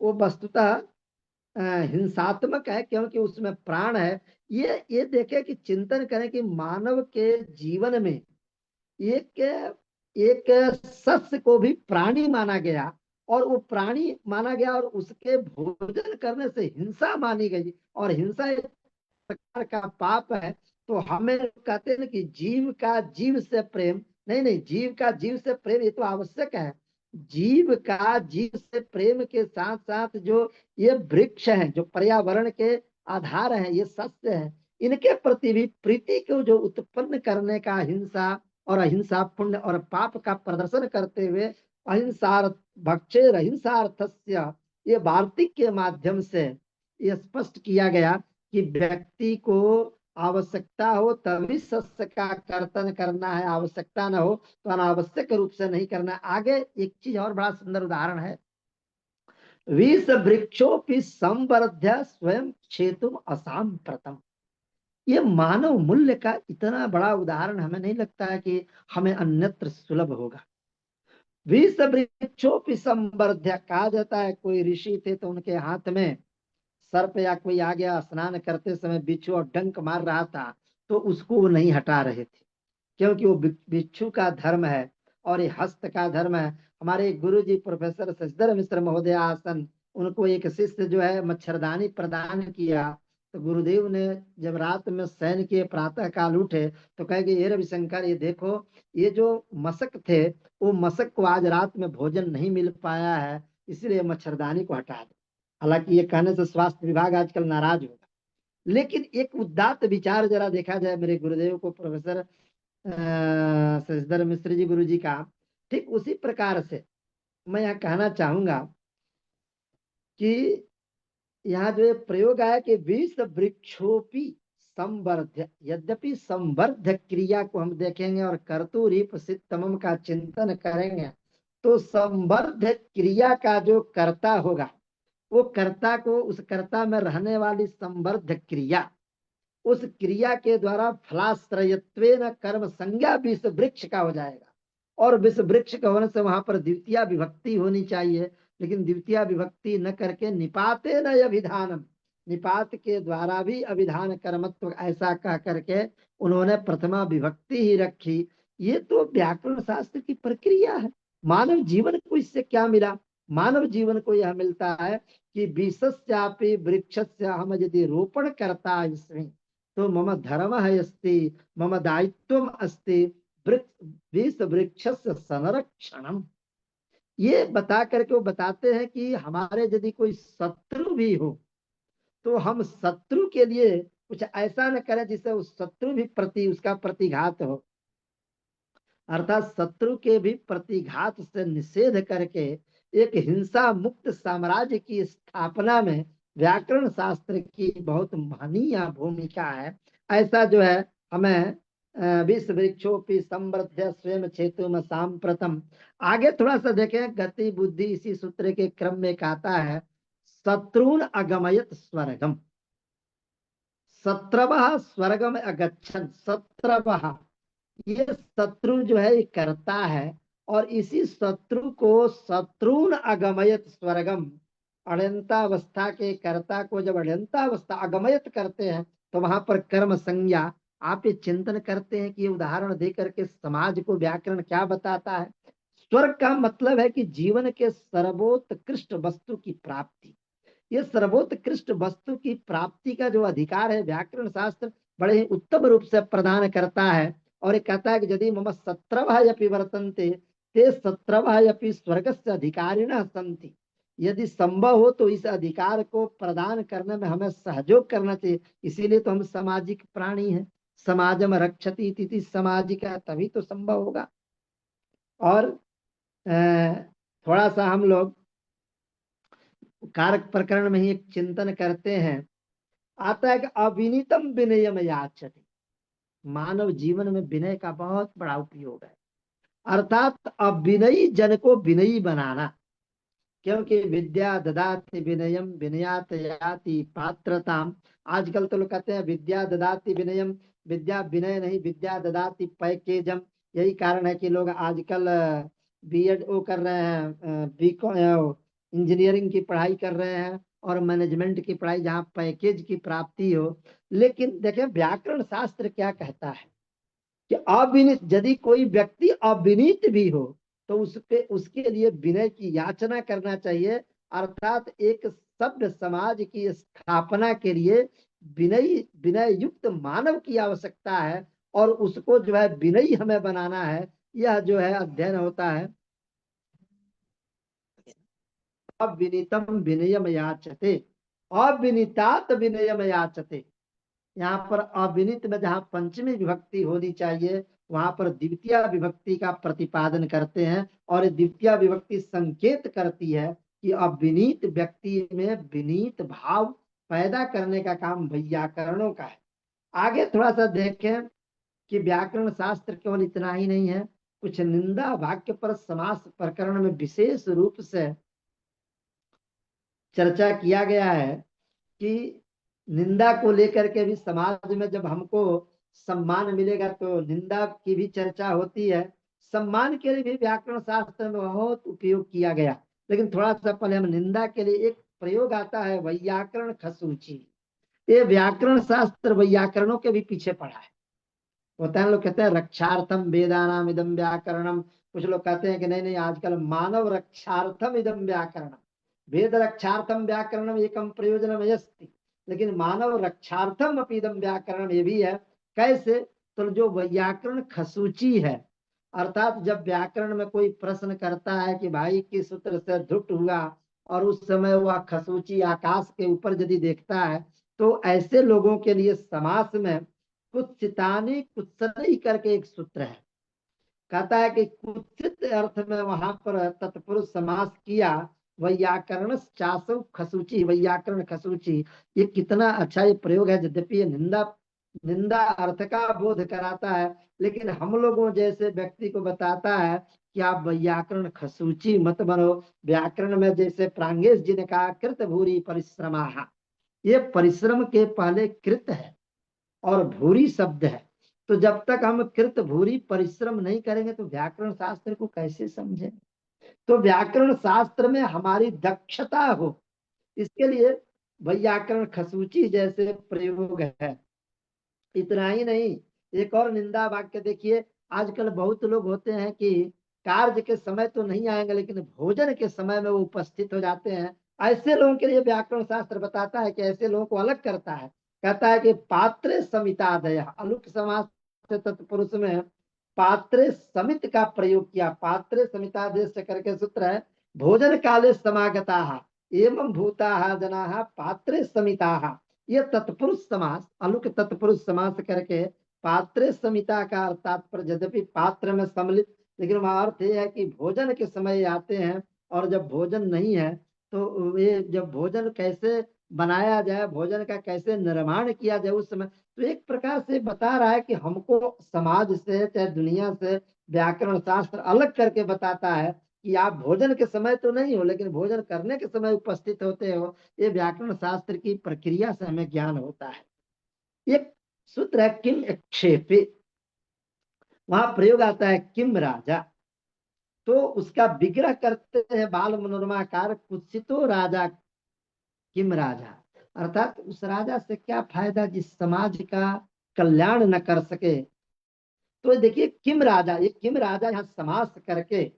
वो वस्तुतः हिंसात्मक है क्योंकि उसमें प्राण है। ये देखे कि चिंतन करें कि मानव के जीवन में एक एक सस्य को भी प्राणी माना गया, और वो प्राणी माना गया और उसके भोजन करने से हिंसा मानी गई, और हिंसा एक प्रकार का पाप है। तो हमें कहते हैं कि जीव का जीव से प्रेम, नहीं नहीं, जीव का जीव से प्रेम ये तो आवश्यक है, जीव का जीव से प्रेम के साथ साथ जो ये वृक्ष हैं, जो पर्यावरण के आधार हैं, ये सस्य हैं, इनके प्रति भी प्रीति को जो उत्पन्न करने का हिंसा और अहिंसा, पुण्य और पाप का प्रदर्शन करते हुए अहिंसा भक्षेर अहिंसार्थस्य, ये वार्तिक के माध्यम से ये स्पष्ट किया गया कि व्यक्ति को आवश्यकता हो तभी सस्य का कर्तन करना है, आवश्यकता न हो तो अनावश्यक रूप से नहीं करना। आगे एक चीज और बड़ा सुंदर उदाहरण है, विष वृक्षोपि संवर्ध्य स्वयं क्षेतुम असाम्प्रतम। ये मानव मूल्य का इतना बड़ा उदाहरण हमें नहीं लगता है कि हमें अन्यत्र सुलभ होगा। विष वृक्षोपि संवर्ध्य, कहा जाता है कोई ऋषि थे तो उनके हाथ में सर्प या कोई आ गया, स्नान करते समय बिच्छू और डंक मार रहा था तो उसको वो नहीं हटा रहे थे, क्योंकि वो बिच्छू का धर्म है और ये हस्त का धर्म है। हमारे गुरु जी प्रोफेसर शशिधर मिश्र महोदय आसन, उनको एक शिष्य जो है मच्छरदानी प्रदान किया, तो गुरुदेव ने जब रात में शयन किए, प्रातः काल उठे तो कहे कि ये रविशंकर, ये देखो ये जो मशक थे, वो मशक को आज रात में भोजन नहीं मिल पाया है, इसलिए मच्छरदानी को हटा दो। हालांकि ये कहने से स्वास्थ्य विभाग आजकल नाराज होगा, लेकिन एक उदात्त विचार जरा देखा जाए मेरे गुरुदेव को, प्रोफेसर शशिधर मिश्र जी गुरु जी का, ठीक उसी प्रकार से मैं यहाँ कहना चाहूंगा कि यहाँ जो प्रयोग आया कि विष वृक्षोपी संवर्ध्य, यद्यपि संवर्ध्य क्रिया को हम देखेंगे और कर्तुरीप सिद्धतमम का चिंतन करेंगे तो संवर्ध्य क्रिया का जो कर्ता होगा, वो कर्ता को, उस कर्ता में रहने वाली संवर्ध्य क्रिया, उस क्रिया के द्वारा फलाश्रयत्वेन कर्म संज्ञा विष वृक्ष का हो जाएगा। और विष वृक्ष का होने से वहां पर द्वितीय विभक्ति होनी चाहिए, लेकिन द्वितीय विभक्ति न करके निपाते न अभिधानम, निपात के द्वारा भी अभिधान कर्मत्व ऐसा कह करके उन्होंने प्रथमा विभक्ति ही रखी। ये तो व्याकरण शास्त्र की प्रक्रिया है। मानव जीवन को इससे क्या मिला? मानव जीवन को यह मिलता है कि विषस्यापि वृक्षस्य हम यदि रोपण करता इसमें तो मम धर्म है अस्ति, मम दायित्व अस्ति विष वृक्षस्य संरक्षणम। ये बता करके वो बताते हैं कि हमारे यदि कोई शत्रु भी हो तो हम शत्रु के लिए कुछ ऐसा न करें जिससे उस शत्रु भी उसका प्रतिघात हो, अर्थात शत्रु के भी प्रतिघात से निषेध करके एक हिंसा मुक्त साम्राज्य की स्थापना में व्याकरण शास्त्र की बहुत महनीय भूमिका है। ऐसा जो है हमें विष वृक्षोपि समृद्ध स्वयं क्षेत्र सांप्रतम। आगे थोड़ा सा देखें, गति बुद्धि इसी सूत्र के क्रम में कहता है शत्रुन अगमयत स्वर्गम, शत्रवः स्वर्गम अगच्छन, शत्रवः, ये शत्रु जो है ये करता है और इसी शत्रु को शत्रुन अगमयत स्वर्गम, अड़ंतावस्था के कर्ता को जब अड़ंतावस्था अगमयत करते हैं तो वहां पर कर्म संज्ञा। आप ये चिंतन करते हैं कि ये उदाहरण दे करके समाज को व्याकरण क्या बताता है? स्वर्ग का मतलब है कि जीवन के सर्वोत्कृष्ट वस्तु की प्राप्ति। ये सर्वोत्कृष्ट वस्तु की प्राप्ति का जो अधिकार है व्याकरण शास्त्र बड़े ही उत्तम रूप से प्रदान करता है। और ये कहता है कि यदि मम शत्रवः अपि वर्तन्ते ते शत्रवः अपि स्वर्गस्य अधिकारिणः सन्ति, यदि संभव हो तो इस अधिकार को प्रदान करने में हमें सहयोग करना चाहिए। इसीलिए तो हम सामाजिक प्राणी हैं, समाजम रक्षति इति सामाजिक, तभी तो संभव होगा। और थोड़ा सा हम लोग कारक प्रकरण में ही एक चिंतन करते हैं, आता है कि अविनीतम विनयम याचति। मानव जीवन में विनय का बहुत बड़ा उपयोग है, अर्थात अविनयी जन को विनयी बनाना, क्योंकि विद्या ददाति विनयम विनयात याति पात्रताम। आजकल तो लोग कहते हैं विद्या ददाति विनयम, विद्या विनय नहीं, विद्या ददाति पैकेजम। यही कारण है कि लोग आजकल बीएड वो कर रहे हैं, बीकॉम इंजीनियरिंग की पढ़ाई कर रहे हैं और मैनेजमेंट की पढ़ाई, जहाँ पैकेज की प्राप्ति हो। लेकिन देखें व्याकरण शास्त्र क्या कहता है कि अविनीत, यदि कोई व्यक्ति अविनीत भी हो तो उसके लिए विनय की याचना करना चाहिए, अर्थात एक सभ्य समाज की स्थापना के लिए विनय युक्त मानव की आवश्यकता है और उसको जो है विनयी हमें बनाना है। यह जो है अध्ययन होता है अविनीतम विनयम याचते, अविनीतात विनयम याचते। यहाँ पर अविनित में जहाँ पंचमी विभक्ति होनी चाहिए वहां पर द्वितीय विभक्ति का प्रतिपादन करते हैं, और द्वितीय विभक्ति संकेत करती है कि अविनीत व्यक्ति में विनीत भाव पैदा करने का काम वैयाकरणों का है। आगे थोड़ा सा देखें कि व्याकरण शास्त्र केवल इतना ही नहीं है, कुछ निंदा वाक्य पर समास प्रकरण में विशेष रूप से चर्चा किया गया है कि निंदा को लेकर के भी समाज में जब हमको सम्मान मिलेगा तो निंदा की भी चर्चा होती है। सम्मान के लिए भी व्याकरण शास्त्र में बहुत उपयोग किया गया, लेकिन थोड़ा सा पहले हम निंदा के लिए एक प्रयोग आता है वैयाकरण खसूची। ये व्याकरण शास्त्र वैयाकरणों के भी पीछे पड़ा है। होता है लोग कहते हैं रक्षार्थम वेदानाम इदम व्याकरणम, कुछ लोग कहते हैं कि नहीं नहीं आजकल मानव रक्षार्थम इदम व्याकरणम, वेद रक्षार्थम व्याकरणम एकम प्रयोजनम यस्ति, लेकिन मानव रक्षार्थम अपि इदम व्याकरणम ये भी है। कैसे? तो जो व्याकरण खसूची है, अर्थात जब व्याकरण में कोई प्रश्न करता है कि भाई किस सूत्र से धुट हुआ, और उस समय वह खसूची आकाश के ऊपर यदि देखता है, तो ऐसे लोगों के लिए समास में कुत्सितानी कुत्सनी करके एक सूत्र है। कहता है कि कुत्सित अर्थ में वहां पर तत्पुरुष समास किया, वैयाकरण चासु खसूची, वैयाकरण खसूची। ये कितना अच्छा ये प्रयोग है, यद्यपि ये निंदा निंदा अर्थ का बोध कराता है, लेकिन हम लोगों जैसे व्यक्ति को बताता है कि आप व्याकरण खसूची मत बनो। व्याकरण में जैसे प्रांगेश जी ने कहा कृत भूरी परिश्रमा, ये परिश्रम के पहले कृत है और भूरी शब्द है। तो जब तक हम कृत भूरी परिश्रम नहीं करेंगे तो व्याकरण शास्त्र को कैसे समझें? तो व्याकरण शास्त्र में हमारी दक्षता हो, इसके लिए व्याकरण खसूची जैसे प्रयोग है। इतना ही नहीं, एक और निंदा वाक्य देखिए। आजकल बहुत लोग होते हैं कि कार्य के समय तो नहीं आएंगे, लेकिन भोजन के समय में वो उपस्थित हो जाते हैं। ऐसे लोगों के लिए व्याकरण शास्त्र बताता है कि ऐसे लोगों को अलग करता है। कहता है कि पात्रे समितादय, अलुक समास से तत्पुरुष में पात्रे समित का प्रयोग किया। पात्रे समितादय से करके सूत्र है भोजन काले समागता एवं भूता जना पात्रे समिता। ये तत्पुरुष समास, अलुक तत्पुरुष समास करके पात्रे समिता का तात्पर्य, यद्यपि पात्र में सम्मिलित, लेकिन वह अर्थ यह है कि भोजन के समय आते हैं, और जब भोजन नहीं है तो ये जब भोजन कैसे बनाया जाए, भोजन का कैसे निर्माण किया जाए उस समय। तो एक प्रकार से बता रहा है कि हमको समाज से चाहे दुनिया से व्याकरण शास्त्र अलग करके बताता है कि आप भोजन के समय तो नहीं हो, लेकिन भोजन करने के समय उपस्थित होते हो। ये व्याकरण शास्त्र की प्रक्रिया से हमें ज्ञान होता है। एक सूत्र है किम क्षेपे, वहां प्रयोग आता है किम राजा, तो उसका विग्रह करते हैं बाल मनोरमाकार कुत्सितो राजा किम राजा, अर्थात उस राजा से क्या फायदा जिस समाज का कल्याण न कर सके। तो देखिए किम राजा, ये किम राजा यहाँ समास करके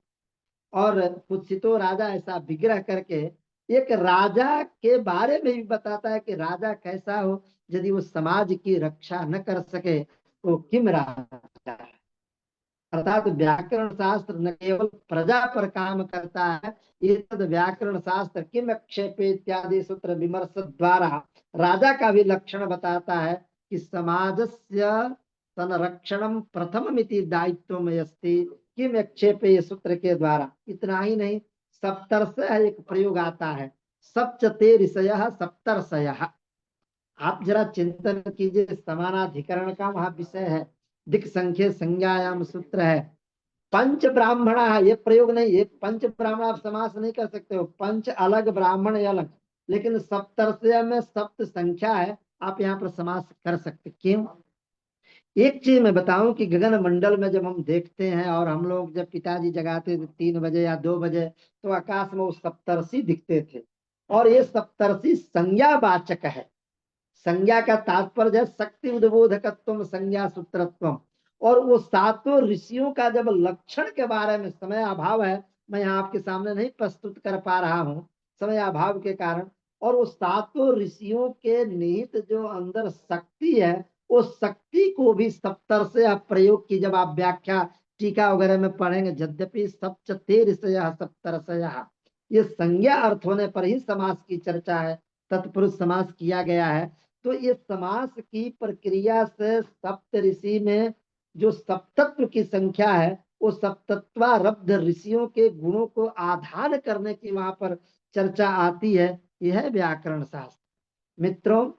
और कुत्सितो राजा ऐसा विग्रह करके एक राजा के बारे में भी बताता है कि राजा कैसा हो यदि वो समाज की रक्षा न कर सके तो किम राजा है। अर्थात व्याकरण शास्त्र न केवल प्रजा पर काम करता है, ये व्याकरण शास्त्र किम क्षेपे इत्यादि सूत्र विमर्श द्वारा राजा का भी लक्षण बताता है कि समाजस्य संरक्षणम प्रथममिति दायित्वमय अस्ति किम क्षेपे सूत्र के द्वारा। इतना ही नहीं, सप्तर्षय एक प्रयोग आता है, सप्तते ऋषयः सप्तर्षयः। आप जरा चिंतन कीजिए, समानाधिकरण का वहां विषय है, दिक् संख्य संज्ञायाम सूत्र है। पंच ब्राह्मण, ये प्रयोग नहीं, ये पंच ब्राह्मण आप समास नहीं कर सकते हो, पंच अलग ब्राह्मण अलग, लेकिन सप्तर्षय में सप्त संख्या है, आप यहाँ पर समास कर सकते। क्यों? एक चीज मैं बताऊं कि गगन मंडल में जब हम देखते हैं, और हम लोग जब पिताजी जगाते थे 3 बजे या 2 बजे, तो आकाश में वो सप्तर्षि दिखते थे, और ये सप्तर्षि संज्ञावाचक है। संज्ञा का तात्पर्य है शक्ति उद्बोधकत्व संज्ञा सूत्रत्व, और वो सातों ऋषियों का जब लक्षण के बारे में, समय अभाव है मैं यहाँ आपके सामने नहीं प्रस्तुत कर पा रहा हूँ समय अभाव के कारण, और वो सातों ऋषियों के निहित जो अंदर शक्ति है, वो शक्ति को भी सप्तर से आप प्रयोग की जब आप व्याख्या टीका वगैरह में पढ़ेंगे, यद्यपि सप्तते ऋषयः सप्तर्षयः, ये संज्ञा अर्थ होने पर ही समास की चर्चा है, तत्पुरुष समास किया गया है। तो ये समास की प्रक्रिया से सप्त ऋषि में जो सप्तत्व की संख्या है, वो सप्तत्वारब्ध ऋषियों के गुणों को आधान करने की वहां पर चर्चा आती है। यह है व्याकरण शास्त्र। मित्रों,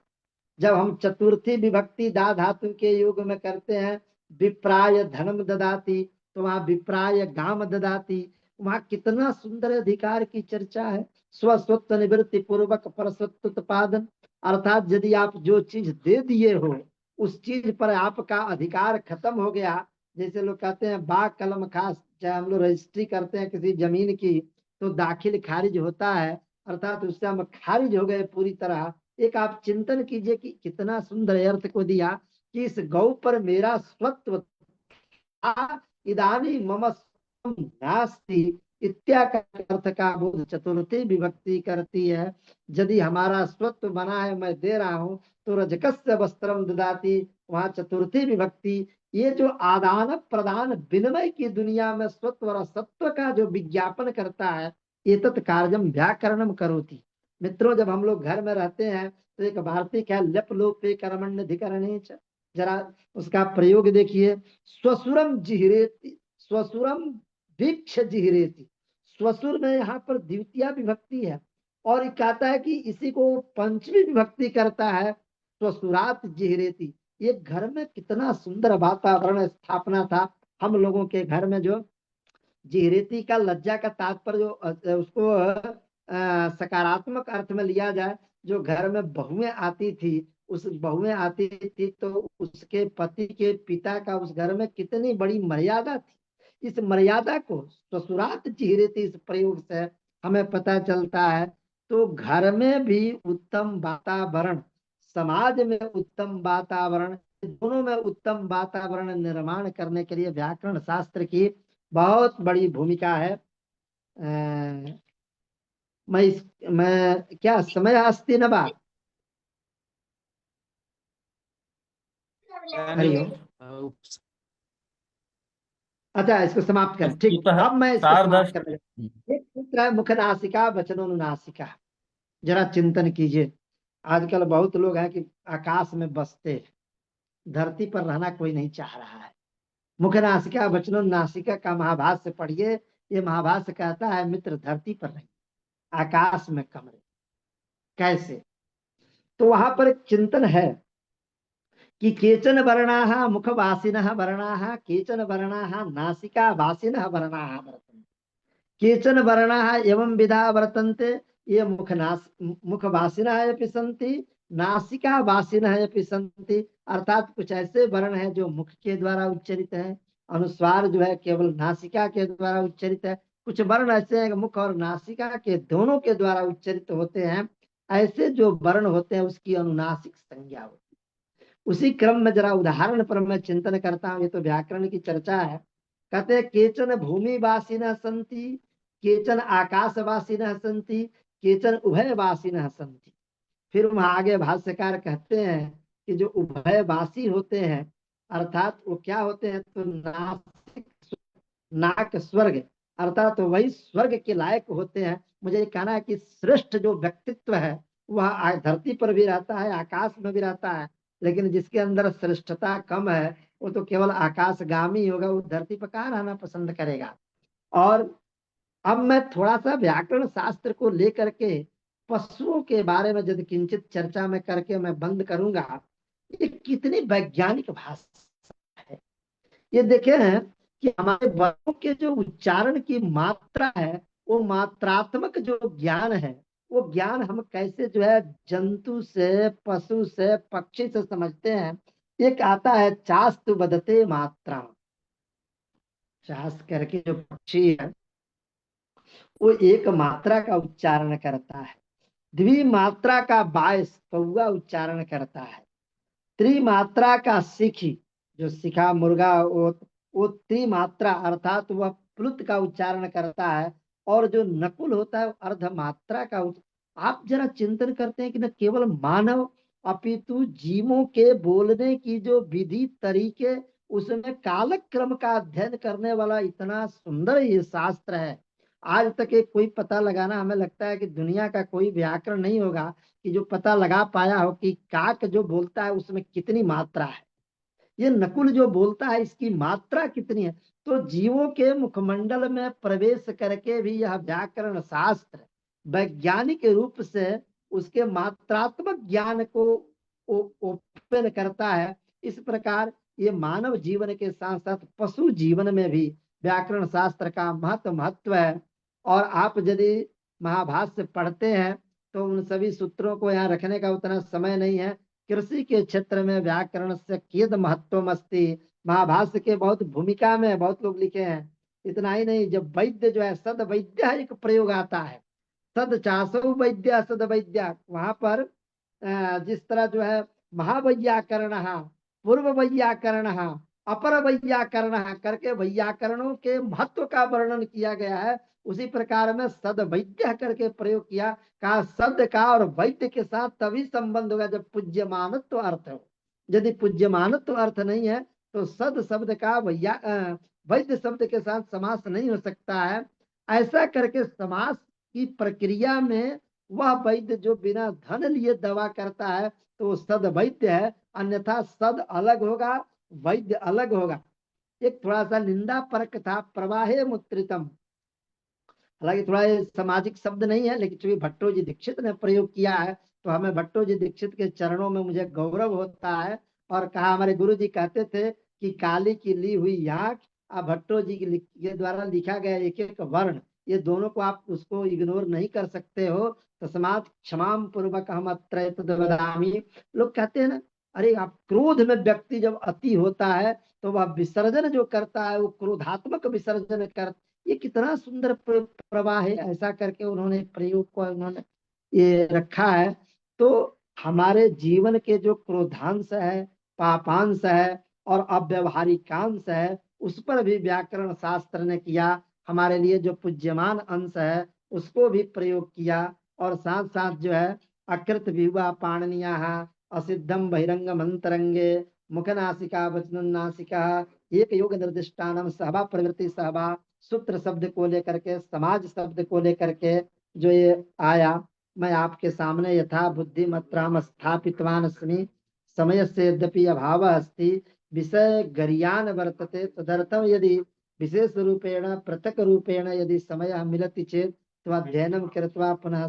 जब हम चतुर्थी विभक्ति दा धातु के योग में करते हैं, विप्राय धनम ददाती, तो वहां विप्राय गाम ददाती, वहां कितना सुंदर अधिकार की चर्चा है। स्वस्वत्व निवृत्ति पूर्वक परस्वत्व उत्पादन, अर्थात यदि आप जो चीज दे दिए हो उस चीज पर आपका अधिकार खत्म हो गया। जैसे लोग कहते हैं बा कलम खास, चाहे हम लोग रजिस्ट्री करते हैं किसी जमीन की, तो दाखिल खारिज होता है, अर्थात उससे हम खारिज हो गए पूरी तरह। एक आप चिंतन कीजिए कि कितना सुंदर अर्थ को दिया कि इस गौ पर मेरा स्वत्व था, इदानी मम स्वत्वं नास्ति, इत्याकार अर्थ का बोध चतुर्थी विभक्ति करती है। यदि हमारा स्वत्व बना है, मैं दे रहा हूं, तो रजकस्य वस्त्रम ददाती, वहां चतुर्थी विभक्ति। ये जो आदान प्रदान विनिमय की दुनिया में स्वत्व और असत्व का जो विज्ञापन करता है, एतत् कार्यम व्याकरणम करोति। मित्रों, जब हम लोग घर में रहते हैं तो एक वार्तिक है, लप लोपे कर्मण्यधिकरणे च, जरा उसका प्रयोग देखिए। स्वसुरम जिहरेति, स्वसुरम वीक्ष जिहरेति, स्वसुर में यहाँ पर द्वितीय विभक्ति है, और कहता है कि इसी को पंचमी विभक्ति करता है, स्वसुरात जिहरेति। ये घर में कितना सुंदर वातावरण स्थापना था। हम लोगों के घर में जो जिहरेती का लज्जा का तात्पर्य जो उसको सकारात्मक अर्थ में लिया जाए, जो घर में बहुएं आती थी, उस बहुएं आती थी तो उसके पति के पिता का उस घर में कितनी बड़ी मर्यादा थी। इस मर्यादा को ससुरात चिहरेती इस प्रयोग से हमें पता चलता है। तो घर में भी उत्तम वातावरण, समाज में उत्तम वातावरण, दोनों में उत्तम वातावरण निर्माण करने के लिए व्याकरण शास्त्र की बहुत बड़ी भूमिका है। मैं क्या समय अस्ति न बा। हरिओम। अच्छा, इसको समाप्त करें, ठीक। अब मैं इसको समाप्त करने लगा। एक सूत्र है, मुख नासिका वचनोनुनासिका। जरा चिंतन कीजिए। आजकल बहुत लोग हैं कि आकाश में बसते हैं, धरती पर रहना कोई नहीं चाह रहा है। मुख नासिका वचनोनुनासिका का महाभाष्य पढ़िए। ये महाभाष्य कहता है मित्र, धरती पर नहीं, आकाश में कम रहे। कैसे? तो वहां पर एक चिंतन है कि केचन वर्णाः मुखवासिनः वर्णाः, केचन वर्णाः नासिकावासिनः वर्णाः वर्तन्ते, केचन वर्णाः एवं विधा वर्तन्ते, ये मुखवासिनः अपि सन्ति, नासिकावासिनः अपि सन्ति। अर्थात कुछ ऐसे वर्ण हैं जो मुख के द्वारा उच्चरित है, अनुस्वार जो है केवल नासिका के द्वारा उच्चरित है। कुछ वर्ण ऐसे हैं मुख और नासिका के दोनों के द्वारा उच्चरित होते हैं। ऐसे जो वर्ण होते हैं उसकी अनुनासिक संज्ञा होती है। उसी क्रम में जरा उदाहरण पर मैं चिंतन करता हूँ। ये तो व्याकरण की चर्चा है। कहते हैं केचन भूमिवासिनः सन्ति, केचन आकाशवासिनः सन्ति, केचन उभयवासिनः सन्ति। फिर वहां आगे भाष्यकार कहते हैं कि जो उभयवासी होते हैं, अर्थात वो क्या होते हैं, तो नासिक नाक स्वर्ग, अर्थात तो वही स्वर्ग के लायक होते हैं। मुझे ये कहना है कि श्रेष्ठ जो व्यक्तित्व है वह धरती पर भी रहता है, आकाश में भी रहता है, लेकिन जिसके अंदर श्रेष्ठता कम है वो तो केवल आकाशगामी होगा, वो धरती पर कहाँ रहना पसंद करेगा। और अब मैं थोड़ा सा व्याकरण शास्त्र को लेकर के पशुओं के बारे में यदि किंचित चर्चा में करके मैं बंद करूंगा। ये कितनी वैज्ञानिक भाषा है। ये देखे हैं कि हमारे वर्णों के जो उच्चारण की मात्रा है, वो मात्रात्मक जो ज्ञान है, वो ज्ञान हम कैसे जो है जंतु से, पशु से, पक्षी से समझते हैं। एक आता है चास्तु बदते मात्रा, चास करके जो पक्षी है वो एक मात्रा का उच्चारण करता है। द्विमात्रा का बायस कौआ उच्चारण करता है। त्रिमात्रा का सिखी, जो सिखा मुर्गा, वो त्रिमात्रा अर्थात वह प्लुत का उच्चारण करता है। और जो नकुल होता है अर्धमात्रा का आप जरा चिंतन करते हैं कि न केवल मानव अपितु जीवों के बोलने की जो विधि तरीके, उसमें कालक्रम का अध्ययन करने वाला इतना सुंदर ये शास्त्र है। आज तक एक कोई पता लगाना, हमें लगता है कि दुनिया का कोई व्याकरण नहीं होगा कि जो पता लगा पाया हो कि काक जो बोलता है उसमें कितनी मात्रा है, ये नकुल जो बोलता है इसकी मात्रा कितनी है। तो जीवों के मुखमंडल में प्रवेश करके भी यह व्याकरण शास्त्र वैज्ञानिक रूप से उसके मात्रात्मक ज्ञान को ओपन करता है। इस प्रकार ये मानव जीवन के साथ साथ पशु जीवन में भी व्याकरण शास्त्र का महत्व है। और आप यदि महाभाष्य पढ़ते हैं तो उन सभी सूत्रों को यहाँ रखने का उतना समय नहीं है। कृषि के क्षेत्र में व्याकरण से कियद महत्व अस्ति, महाभाष्य के बहुत भूमिका में बहुत लोग लिखे हैं। इतना ही नहीं, जब वैद्य जो है सद वैद्य एक प्रयोग आता है, सद चासो वैद्य सद वैद्य, वहां पर जिस तरह जो है महावैयाकरण, पूर्व वैयाकरण, अपर वैयाकरण करके वैयाकरणों के महत्व का वर्णन किया गया है। उसी प्रकार में सद वैद्य करके प्रयोग किया, कहा सद का और वैद्य के साथ तभी संबंध होगा जब पूज्यमानत्व अर्थ हो। यदि पूज्यमानत्व अर्थ नहीं है तो सद शब्द का वैद्य शब्द के साथ समास नहीं हो सकता है। ऐसा करके समास की प्रक्रिया में वह वैद्य जो बिना धन लिए दवा करता है तो वो सद वैद्य है, अन्यथा सद अलग होगा, वैद्य अलग होगा। एक थोड़ा सा निंदा परक था, प्रवाहे मुत्रितम, हालांकि थोड़ा ये सामाजिक शब्द नहीं है, लेकिन चूंकि भट्टो जी दीक्षित ने प्रयोग किया है तो हमें भट्टो जी दीक्षित के चरणों में मुझे गौरव होता है। और कहा, हमारे गुरु जी कहते थे कि काली की ली हुई आंख और भट्टो जी के द्वारा लिखा गया एक एक वर्ण, ये दोनों को आप उसको इग्नोर नहीं कर सकते हो। तस्मात् क्षमाम पूर्वक हम अत्र वदामि। लोग कहते हैं ना, अरे आप क्रोध में व्यक्ति जब अति होता है तो वह विसर्जन जो करता है वो क्रोधात्मक विसर्जन कर, ये कितना सुंदर प्रवाह है। ऐसा करके उन्होंने प्रयोग को उन्होंने ये रखा है। तो हमारे जीवन के जो क्रोधांश है, पापांश है और अव्यवहारिकांश है, उस पर भी व्याकरण शास्त्र ने किया। हमारे लिए जो पूज्यमान अंश है उसको भी प्रयोग किया। और साथ साथ जो है अकृत विवा पाणनिया, असिद्धम बहिरंग मंतरंगे, मुख नासिका वचन नासिका, एक योग निर्दिष्टानम सहबा प्रवृत्ति सहबा, सूत्र शब्द को लेकर के, समाज शब्द को लेकर के जो ये आया, मैं आपके सामने यथा बुद्धिमत्राम स्थापितवान अस्मि, समय से यद्यपि अभाव अस्ति, विषय गरियान वर्तते, तदर्थम यदि विशेष रूपेण पृथक रूपेण यदि समय मिलति चेत तो अध्ययनम कृत्वा पुनः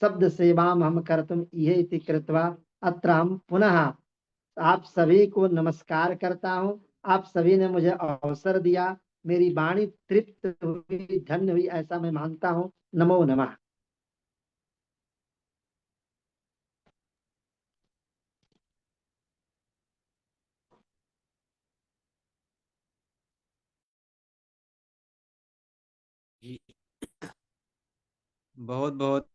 शब्द सेवाम हम कर्तुम इहे इति कृत्वा अत्र हम पुनः। आप सभी को नमस्कार करता हूँ, आप सभी ने मुझे अवसर दिया, मेरी वाणी तृप्त हुई, धन्य हुई, ऐसा मैं मानता हूँ। नमो नमः। जी, बहुत बहुत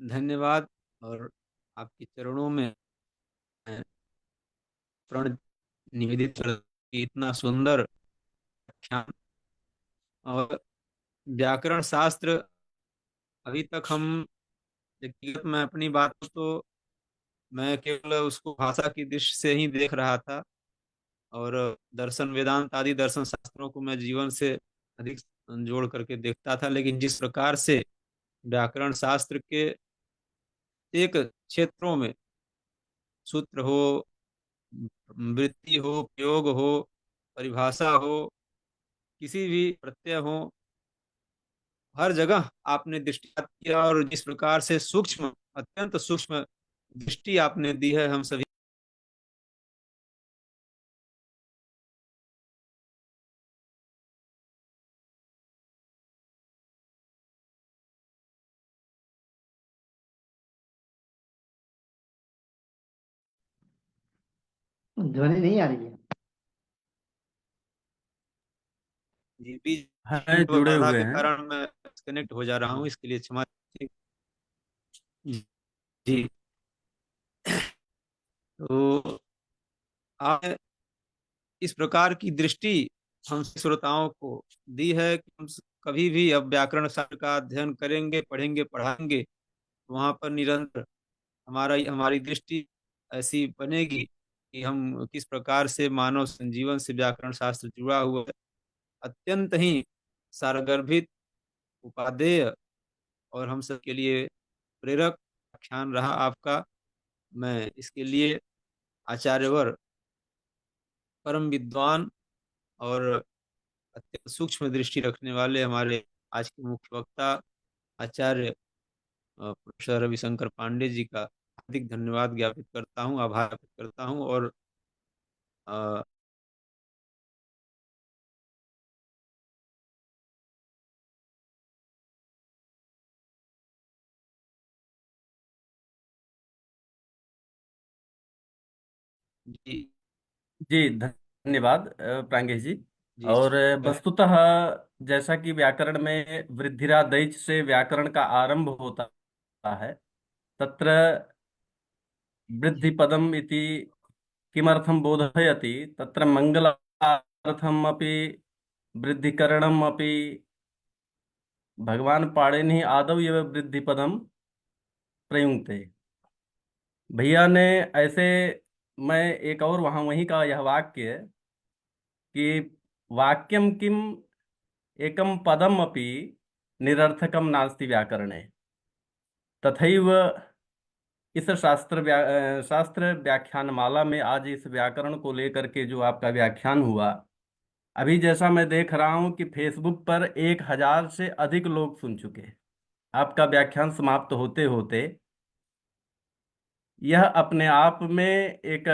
धन्यवाद। और आपके चरणों में मैं प्रण निवेदित कर कि इतना सुंदर व्याख्यान। और व्याकरण शास्त्र अभी तक हम व्यक्तिगत, मैं अपनी बात तो मैं केवल उसको भाषा की दृष्टि से ही देख रहा था, और दर्शन वेदांत आदि दर्शन शास्त्रों को मैं जीवन से अधिक जोड़ करके देखता था। लेकिन जिस प्रकार से व्याकरण शास्त्र के एक क्षेत्रों में सूत्र हो, वृत्ति हो, प्रयोग हो, परिभाषा हो, किसी भी प्रत्यय हो, हर जगह आपने दृष्टिपात किया। और जिस प्रकार से सूक्ष्म, अत्यंत सूक्ष्म दृष्टि आपने दी है हम सभी। ध्वनि नहीं आ रही है। जी, बीच है, में जुड़े बाधा हुए के हैं। कारण मैं कनेक्ट हो जा रहा हूँ, इसके लिए क्षमा। जी, तो आपने इस प्रकार की दृष्टि हम श्रोताओं को दी है कि हम कभी भी अब व्याकरण शास्त्र का अध्ययन करेंगे, पढ़ेंगे, पढ़ाएंगे, वहां पर निरंतर हमारी दृष्टि ऐसी बनेगी कि हम किस प्रकार से मानव संजीवन से व्याकरण शास्त्र जुड़ा हुआ है। अत्यंत ही सारगर्भित उपादेय और हम सब के लिए प्रेरक व्याख्यान रहा आपका। मैं इसके लिए आचार्यवर, परम विद्वान और अत्यंत सूक्ष्म दृष्टि रखने वाले हमारे आज के मुख्य वक्ता आचार्य प्रोफेसर रविशंकर पांडे जी का हार्दिक धन्यवाद ज्ञापित करता हूँ, आभार व्यक्त करता हूँ। और अ, जी जी धन्यवाद प्रांगेश जी। जी और वस्तुतः जैसा कि व्याकरण में वृद्धिरादैच से व्याकरण का आरंभ होता है, तत्र वृद्धि पदम इति किमर्थम बोधयति, तत्र मंगलार्थम अपि वृद्धिकरणम अपि भगवान पाणिनि आदौ एव वृद्धि पदम प्रयुंक्ते। भैया ने ऐसे, मैं एक और वहां वहीं का यह वाक्य कि वाक्यम किम एकम पदम अपि निरर्थकम नास्ति व्याकरणे, तथैव इस शास्त्र व्याख्यान माला में आज इस व्याकरण को लेकर के जो आपका व्याख्यान हुआ, अभी जैसा मैं देख रहा हूं कि फेसबुक पर 1,000 से अधिक लोग सुन चुके हैं। आपका व्याख्यान समाप्त होते होते यह अपने आप में एक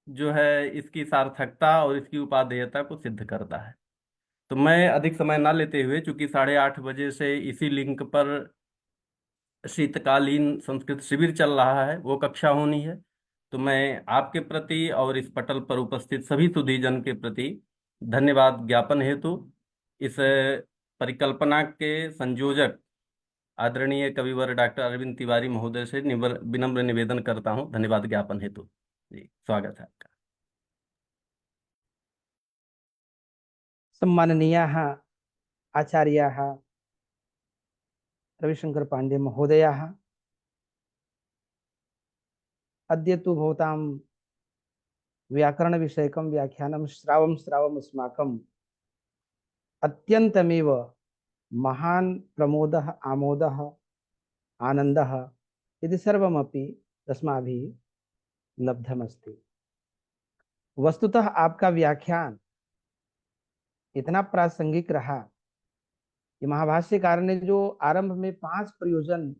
जो है इसकी सार्थकता और इसकी उपादेयता को सिद्ध करता है। तो मैं अधिक समय ना लेते हुए, चूंकि 8:30 बजे से इसी लिंक पर शीतकालीन संस्कृत शिविर चल रहा है, वो कक्षा होनी है, तो मैं आपके प्रति और इस पटल पर उपस्थित सभी सुधीजन के प्रति धन्यवाद ज्ञापन हेतु इस परिकल्पना के संयोजक आदरणीय कविवर डॉक्टर अरविंद तिवारी महोदय से विनम्र निवेदन करता हूं, धन्यवाद ज्ञापन हेतु। जी स्वागत है आपका। सम्माननीयाः आचार्याः रविशंकर पांडे महोदयाः, अद्य तु भवतां व्याकरणविषयकं व्याख्यानं श्रावमस्माकम् अत्यन्तमेव महान् प्रमोदः, आमोदः, आनन्दः इति सर्वमपि अस्माभिः लब्धमस्ति। वस्तुतः आपका व्याख्यान इतना प्रासंगिक रहा कि महाभाष्यकार ने जो आरंभ में 5 प्रयोजन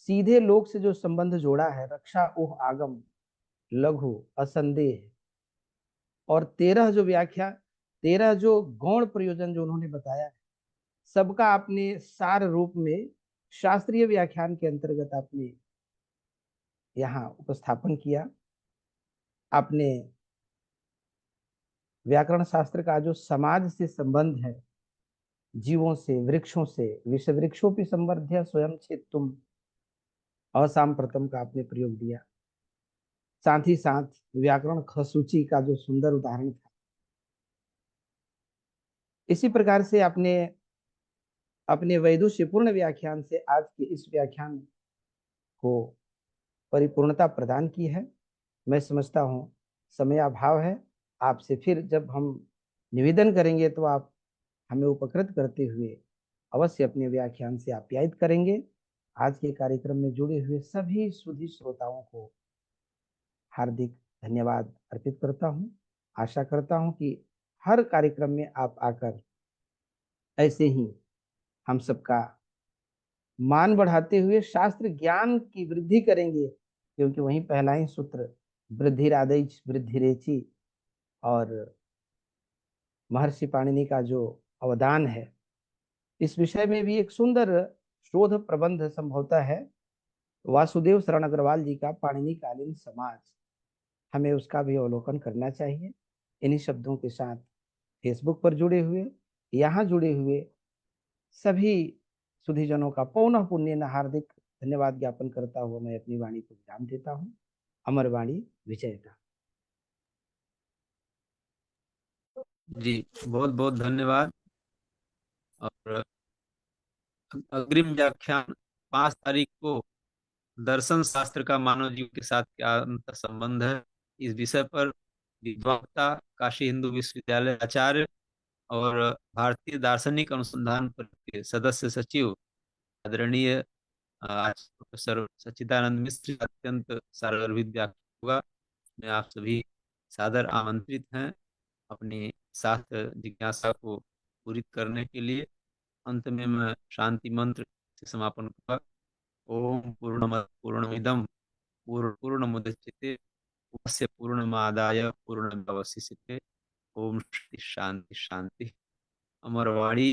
सीधे लोक से जो संबंध जोड़ा है, रक्षा, ओह, आगम, लघु, असंदेह, और 13 जो गौण प्रयोजन जो उन्होंने बताया है, सबका आपने सार रूप में शास्त्रीय व्याख्यान के अंतर्गत आपने यहाँ उपस्थापन किया। आपने व्याकरण शास्त्र का जो समाज से संबंध है, जीवों से, वृक्षों से, विष वृक्षों संवर्ध्य स्वयं छेत्तुम असाम्प्रतम का आपने प्रयोग दिया। साथ ही साथ व्याकरण खसूची का जो सुंदर उदाहरण था, इसी प्रकार से आपने अपने वैदुष्यपूर्ण व्याख्यान से आज के इस व्याख्यान को परिपूर्णता प्रदान की है। मैं समझता हूं समयाभाव है, आपसे फिर जब हम निवेदन करेंगे तो आप हमें उपकृत करते हुए अवश्य अपने व्याख्यान से आप्यायित करेंगे। आज के कार्यक्रम में जुड़े हुए सभी सुधी श्रोताओं को हार्दिक धन्यवाद अर्पित करता हूं। आशा करता हूं कि हर कार्यक्रम में आप आकर ऐसे ही हम सबका मान बढ़ाते हुए शास्त्र ज्ञान की वृद्धि करेंगे, क्योंकि वहीं पहला ही सूत्र वृद्धिरादैच वृद्धिरेचि और महर्षि पाणिनि का जो अवदान है, इस विषय में भी एक सुंदर शोध प्रबंध संभवतः है वासुदेव शरण अग्रवाल जी का पाणिनि कालीन समाज, हमें उसका भी अवलोकन करना चाहिए। इन्हीं शब्दों के साथ फेसबुक पर जुड़े हुए, यहाँ जुड़े हुए सभी सुधीजनों का पौनः पुण्य हार्दिक धन्यवाद ज्ञापन करता हुआ मैं अपनी वाणी को विराम देता हूँ। अमर वाणी विजयता। जी बहुत बहुत धन्यवाद। और अग्रिम व्याख्यान 5 तारीख को दर्शन शास्त्र का मानव जीवन के साथ क्या अंतर संबंध है, इस विषय पर विद्वक्ता काशी हिंदू विश्वविद्यालय आचार्य और भारतीय दार्शनिक अनुसंधान परिषद के सदस्य सचिव आदरणीय आज प्रोफेसर सच्चिदानंद मिश्र अत्यंत सारगर्भित व्याख्यान होगा, में आप सभी सादर आमंत्रित हैं अपनी शास्त्र जिज्ञासा को पूरी करने के लिए। अंत में मैं शांति मंत्र से समापन करूंगा। ओम पूर्णमद पूर्णमिदम पूर्णमुदच्यते पूर्णस्य पूर्णमादाय पूर्णमेवावशिष्यते। ओम शांति शांति शांति। अमरवाणी।